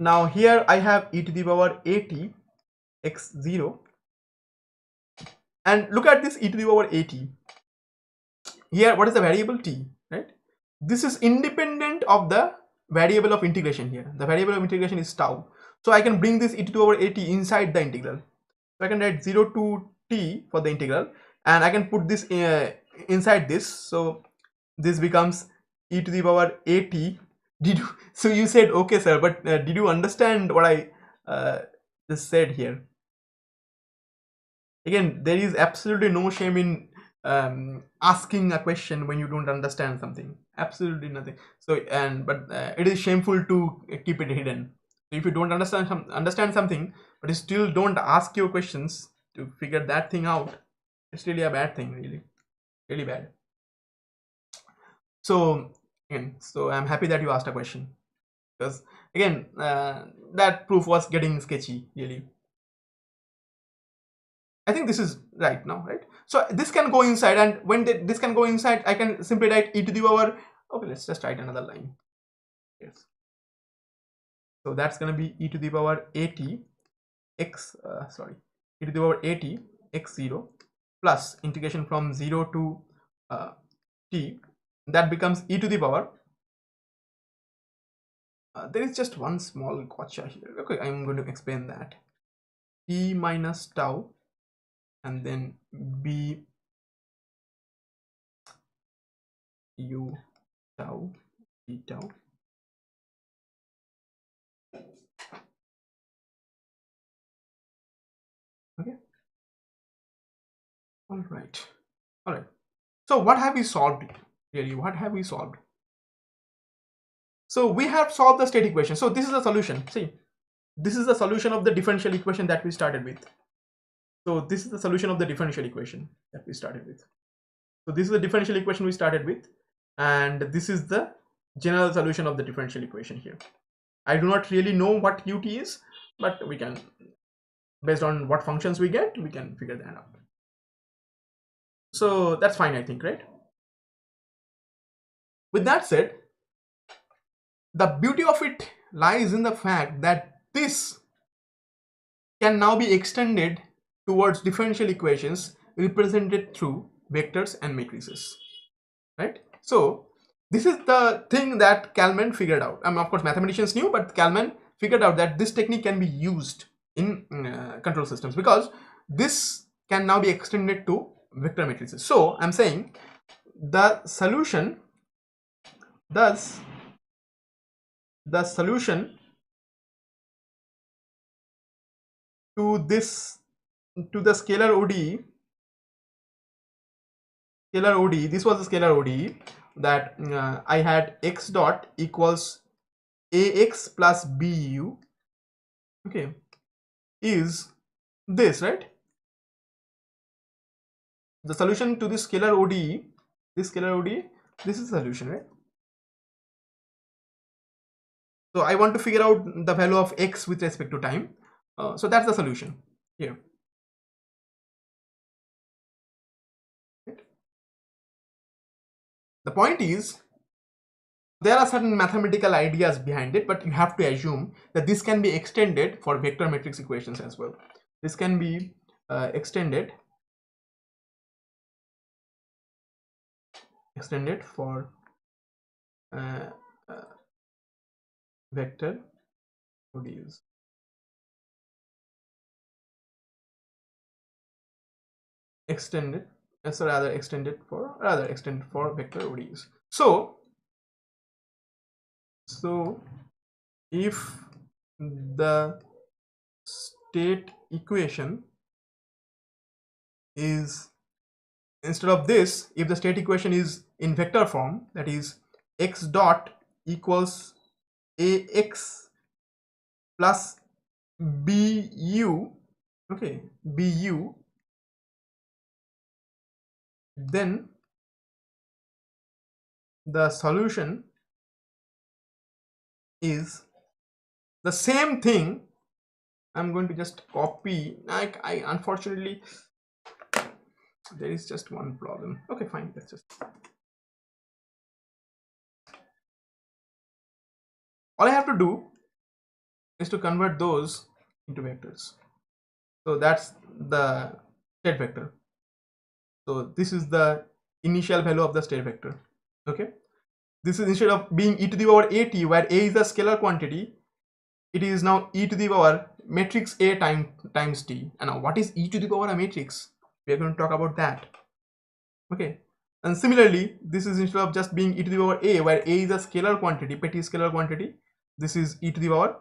Now here I have e to the power at x0, and look at this e to the power at. Here, what is the variable t, right? This is independent of the variable of integration here. The variable of integration is tau. So I can bring this e to the power at inside the integral. So I can write 0 to t for the integral, and I can put this inside this. So this becomes e to the power at. Did you? So you said okay, sir, but did you understand what I just said here? Again, there is absolutely no shame in asking a question when you don't understand something. Absolutely nothing. So but it is shameful to keep it hidden. So if you don't understand something, but you still don't ask your questions to figure that thing out, it's really a bad thing. Really bad. So again, so I'm happy that you asked a question, because again that proof was getting sketchy, really. I think this is right now, right? So this can go inside, and when this can go inside, I can simply write e to the power. Okay, let's just write another line. Yes. So that's gonna be e to the power at x. Sorry, e to the power at x0 plus integration from 0 to t. That becomes e to the power. There is just one small gotcha here. Okay, I'm going to explain that. T minus tau, and then b u tau d tau. Okay. All right. All right. So what have we solved really? What have we solved? So we have solved the state equation. So this is the solution. See, this is the solution of the differential equation that we started with. So this is the solution of the differential equation that we started with. So this is the differential equation we started with, and this is the general solution of the differential equation here. I do not really know what ut is, but we can, based on what functions we get, we can figure that out. So that's fine, I think, right? With that said, the beauty of it lies in the fact that this can now be extended towards differential equations represented through vectors and matrices, right? So this is the thing that Kalman figured out. I mean, of course mathematicians knew, but Kalman figured out that this technique can be used in control systems, because this can now be extended to vector matrices. So I'm saying the solution, thus the solution to this, to the scalar ODE, this was the scalar ODE that I had x dot equals ax plus bu, okay, is this, right? The solution to this scalar ODE, this is the solution, right? So I want to figure out the value of x with respect to time. So that's the solution here. Right? The point is there are certain mathematical ideas behind it, but you have to assume that this can be extended for vector matrix equations as well. This can be extended for vector ODEs. Extended for vector ODEs. So if the state equation is, instead of this, if the state equation is in vector form, that is x dot equals ax plus bu, okay, bu, then the solution is the same thing. I'm going to just copy. I unfortunately, there is just one problem. Okay, fine, let's just, all I have to do is to convert those into vectors. So that's the state vector. So this is the initial value of the state vector. Okay, this is, instead of being e to the power at, where a is a scalar quantity, it is now e to the power matrix a times t. And now what is e to the power a matrix? We are going to talk about that. Okay, and similarly, this is, instead of just being e to the power a, where a is a scalar quantity, petty scalar quantity, this is e to the power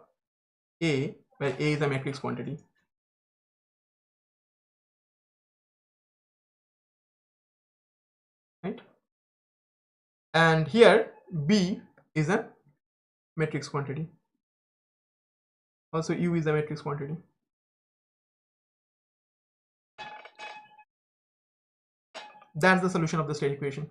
a, where a is a matrix quantity. Right, and here b is a matrix quantity. Also u is a matrix quantity. That's the solution of the state equation.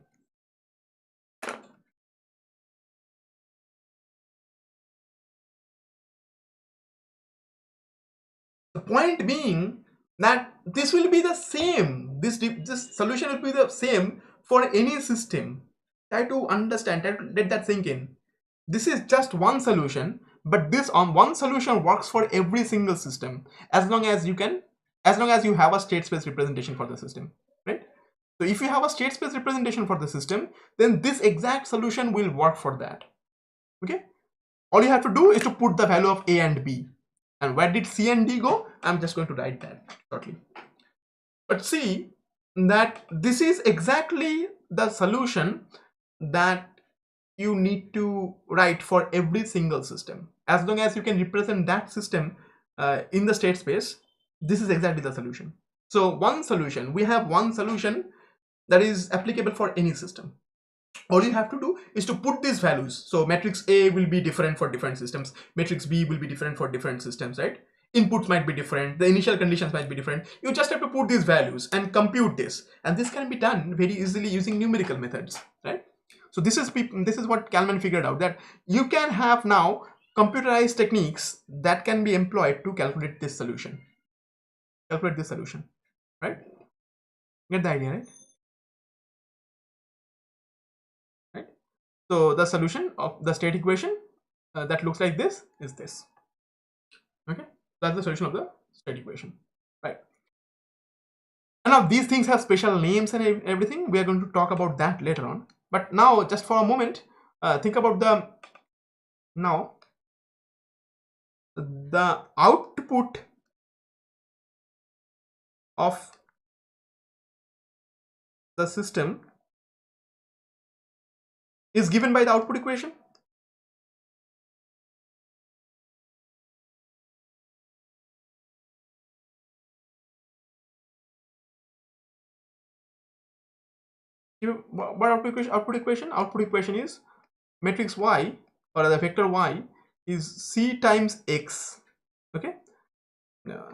The point being that this will be the same, this solution will be the same for any system. Try to understand, try to let that sink in. This is just one solution, but this one solution works for every single system, as long as you have a state space representation for the system, right? So if you have a state space representation for the system, then this exact solution will work for that. Okay, all you have to do is to put the value of a and b. And where did C and D go? I'm just going to write that shortly. But see that this is exactly the solution that you need to write for every single system. As long as you can represent that system in the state space, this is exactly the solution. So we have one solution that is applicable for any system. All you have to do is to put these values. So matrix A will be different for different systems, matrix B will be different for different systems, right? Inputs might be different, the initial conditions might be different. You just have to put these values and compute this, and this can be done very easily using numerical methods, right? So this is what Kalman figured out, that you can have now computerized techniques that can be employed to calculate this solution, right? Get the idea, right? So the solution of the state equation that looks like this is this. Okay, that's the solution of the state equation, right? And now these things have special names and everything. We are going to talk about that later on. But now, just for a moment, think about the output of the system is given by the output equation. What output equation is matrix y, or the vector y, is c times x. Okay,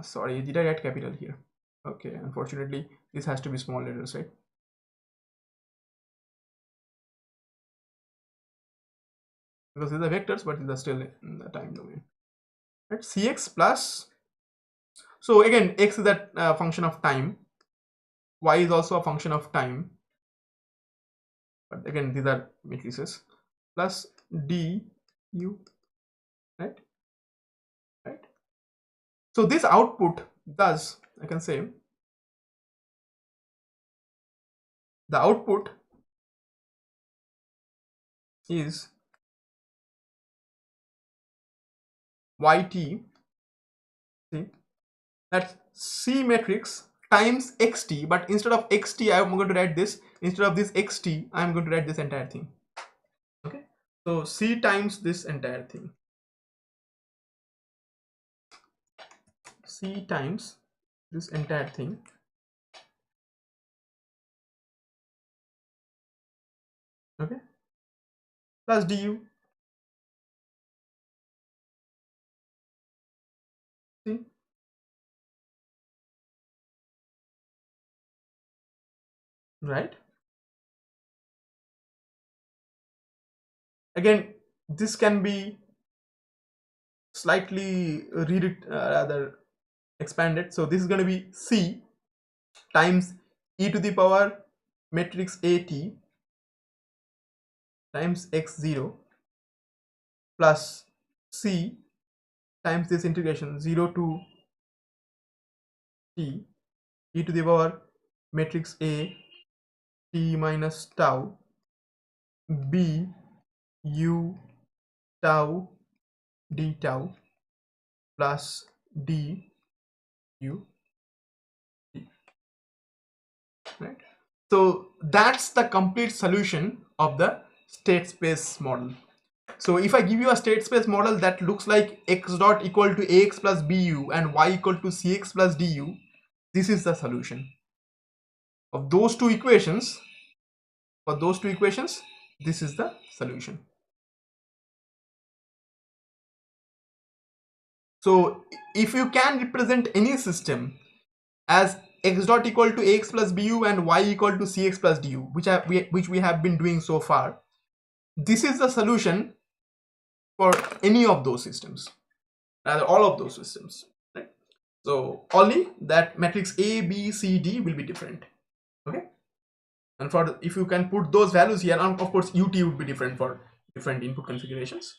sorry, did I write capital here? Okay, unfortunately this has to be small letters, right? Because these are vectors, but these are still in the time domain, right? Cx plus, so again x is that function of time, y is also a function of time, but again these are matrices, plus du, right? Right. So this output, thus I can say the output is yt, see, that's C matrix times xt, but instead of xt I'm going to write this, instead of this xt I'm going to write this entire thing. Okay, so C times this entire thing, C times this entire thing, okay, plus du, see, right? Again, this can be slightly rather expanded. So this is going to be C times e to the power matrix at times x0 plus C times this integration 0 to t e to the power matrix A t minus tau b u tau d tau plus d u t, right? So that's the complete solution of the state space model. So if I give you a state space model that looks like x dot equal to ax plus bu and y equal to cx plus du, this is the solution of those two equations. For those two equations, this is the solution. So if you can represent any system as x dot equal to ax plus bu and y equal to cx plus du, which we have been doing so far, this is the solution for any of those systems, rather all of those systems, right? So only that matrix A, B, C, D will be different, okay? And for if you can put those values here, and of course ut would be different for different input configurations,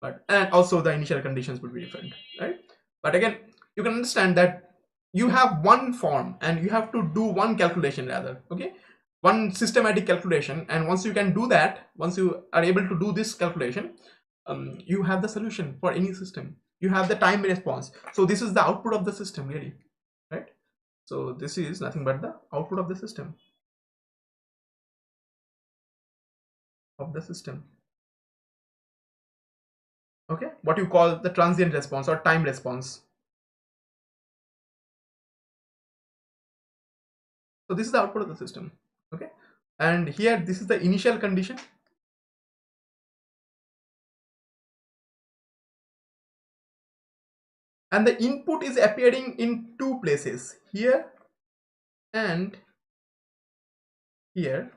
but and also the initial conditions would be different, right? But again, you can understand that you have one form and you have to do one calculation rather, okay, one systematic calculation, and once you can do that, once you are able to do this calculation, you have the solution for any system. You have the time response. So this is the output of the system, really, right? So this is nothing but the output of the system, okay, what you call the transient response or time response. So this is the output of the system, okay, and here this is the initial condition, and the input is appearing in two places, here and here.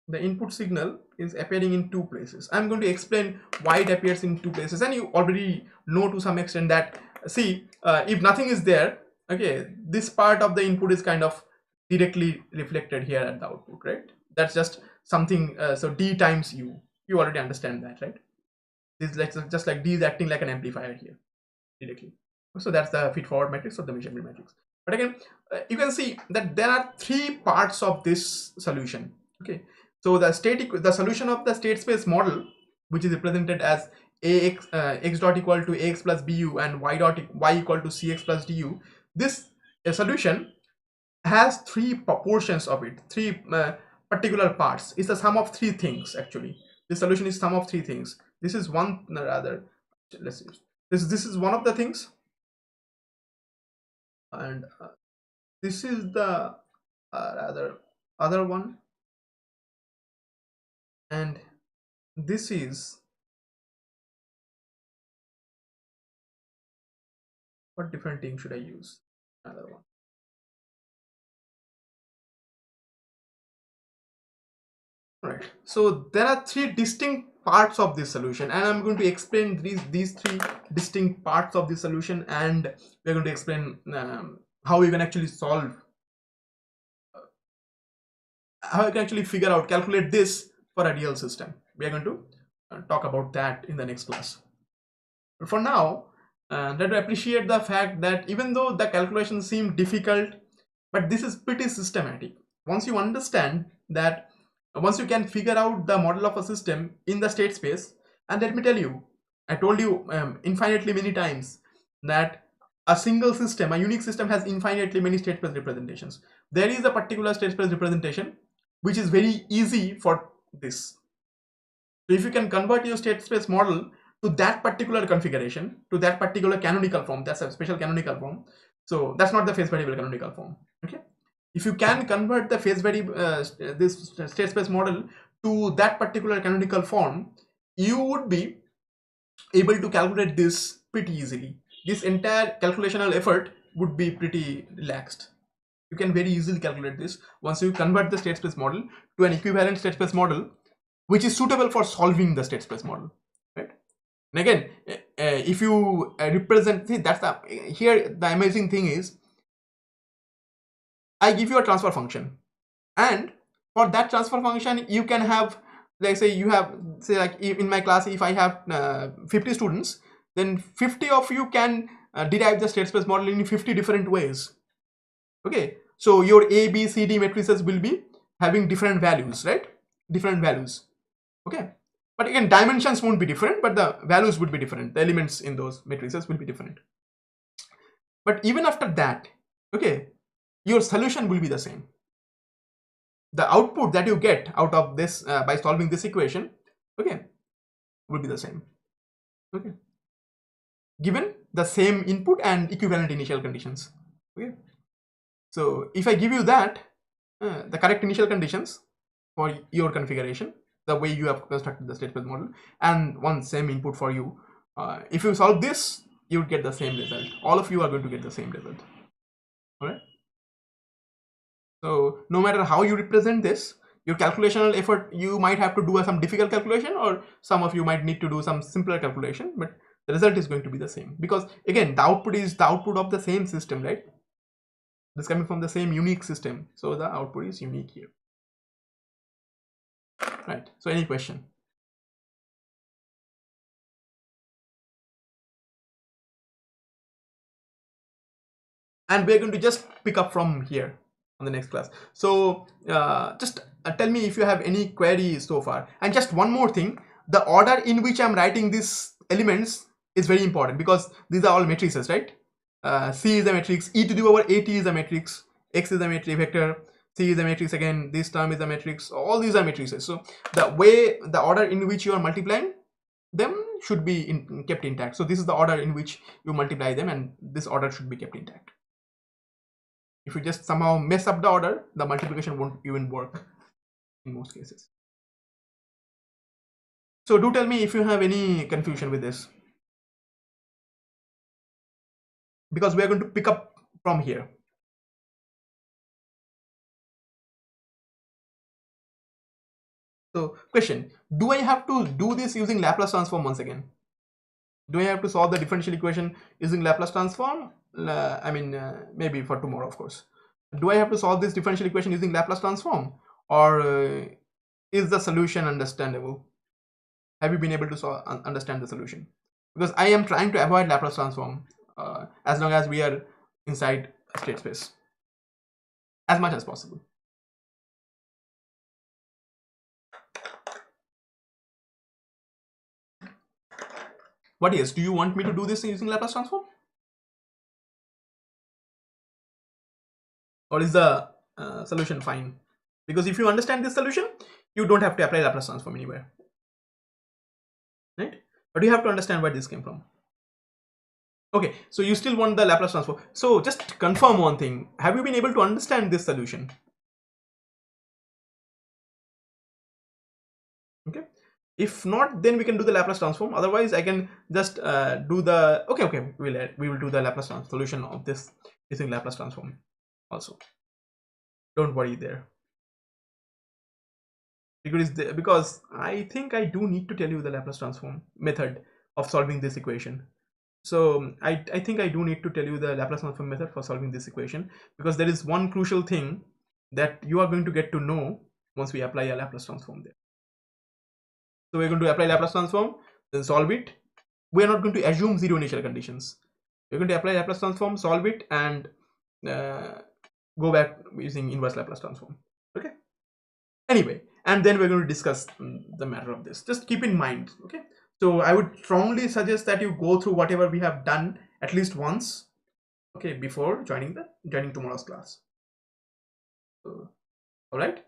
The input signal is appearing in two places. I'm going to explain why it appears in two places, and you already know to some extent that, see, if nothing is there, okay, this part of the input is kind of directly reflected here at the output, right? That's just something, so d times u, you already understand that, right? This is like just like d is acting like an amplifier here directly. So that's the feed forward matrix or the measurement matrix. But again, you can see that there are three parts of this solution, okay? So the solution of the state space model, which is represented as ax x dot equal to ax plus bu and y equal to cx plus du, this solution has three portions of it, three particular parts. It's the sum of three things actually. This solution is sum of three things. This is one, rather, let's see, this is one of the things, and this is the rather other one, and this is, what different thing should I use, another one. Right, so there are three distinct parts of this solution, and I'm going to explain these three distinct parts of the solution, and we're going to explain how you can actually solve, how you can actually figure out, calculate this for a real system. We are going to talk about that in the next class. But for now, let me appreciate the fact that even though the calculations seem difficult, but this is pretty systematic. Once you understand that, once you can figure out the model of a system in the state space, and let me tell you, I told you infinitely many times that a single system, a unique system, has infinitely many state space representations. There is a particular state space representation which is very easy for this. So if you can convert your state space model to that particular configuration, to that particular canonical form, that's a special canonical form. So that's not the phase variable canonical form. Okay, if you can convert the phase variable this state space model to that particular canonical form, you would be able to calculate this pretty easily. This entire calculational effort would be pretty relaxed. You can very easily calculate this once you convert the state space model to an equivalent state space model which is suitable for solving the state space model, right? And again, if you represent, see, that's the here the amazing thing is, I give you a transfer function, and for that transfer function you can have, like, say you have, say, like in my class, if I have 50 students, then 50 of you can derive the state space model in 50 different ways. Okay, so your A, B, C, D matrices will be having different values, right? Different values. Okay, but again, dimensions won't be different, but the values would be different. The elements in those matrices will be different. But even after that, okay, your solution will be the same. The output that you get out of this by solving this equation, okay, will be the same. Okay, given the same input and equivalent initial conditions. Okay, so if I give you that the correct initial conditions for your configuration, the way you have constructed the state space model, and one same input for you, if you solve this, you would get the same result. All of you are going to get the same result. All right, so no matter how you represent this, your calculational effort, you might have to do some difficult calculation, or some of you might need to do some simpler calculation, but the result is going to be the same, because again, the output is the output of the same system, right? This coming from the same unique system, so the output is unique here, right? So any question? And we're going to just pick up from here on the next class. So just tell me if you have any queries so far. And just one more thing, the order in which I'm writing these elements is very important, because these are all matrices, right? C is a matrix, e to the power at is a matrix, x is a matrix vector, C is a matrix, again this term is a matrix, all these are matrices. So the way, the order in which you are multiplying them should be kept intact. So this is the order in which you multiply them, and this order should be kept intact. If you just somehow mess up the order, the multiplication won't even work in most cases. So do tell me if you have any confusion with this, because we are going to pick up from here. So question, do I have to do this using Laplace transform once again? Do I have to solve the differential equation using Laplace transform? I mean, maybe for tomorrow, of course. Do I have to solve this differential equation using Laplace transform, or is the solution understandable? Have you been able to understand the solution? Because I am trying to avoid Laplace transform as long as we are inside state space as much as possible. What is? Do you want me to do this using Laplace transform? Or is the solution fine? Because if you understand this solution, you don't have to apply Laplace transform anywhere, right? But you have to understand where this came from. Okay, so you still want the Laplace transform. So just confirm one thing. Have you been able to understand this solution? Okay. If not, then we can do the Laplace transform. Otherwise, I can just do the okay. We will do the Laplace transform solution of this using Laplace transform also. Don't worry there. Because I think I do need to tell you the Laplace transform method of solving this equation. So I think I do need to tell you the Laplace transform method for solving this equation, because there is one crucial thing that you are going to get to know once we apply a Laplace transform there. So we're going to apply Laplace transform, then solve it. We are not going to assume zero initial conditions. We're going to apply Laplace transform, solve it, and go back using inverse Laplace transform. Okay. Anyway, and then we're going to discuss the matter of this. Just keep in mind. Okay. So I would strongly suggest that you go through whatever we have done at least once. Okay, before joining tomorrow's class. So, all right.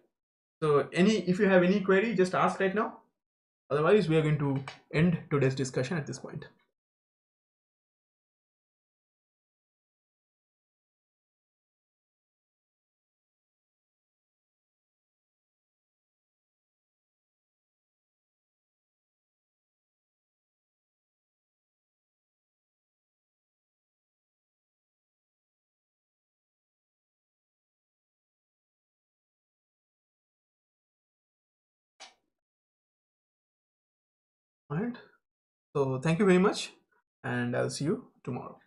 So if you have any query, just ask right now. Otherwise, we are going to end today's discussion at this point. All right. So thank you very much, and I'll see you tomorrow.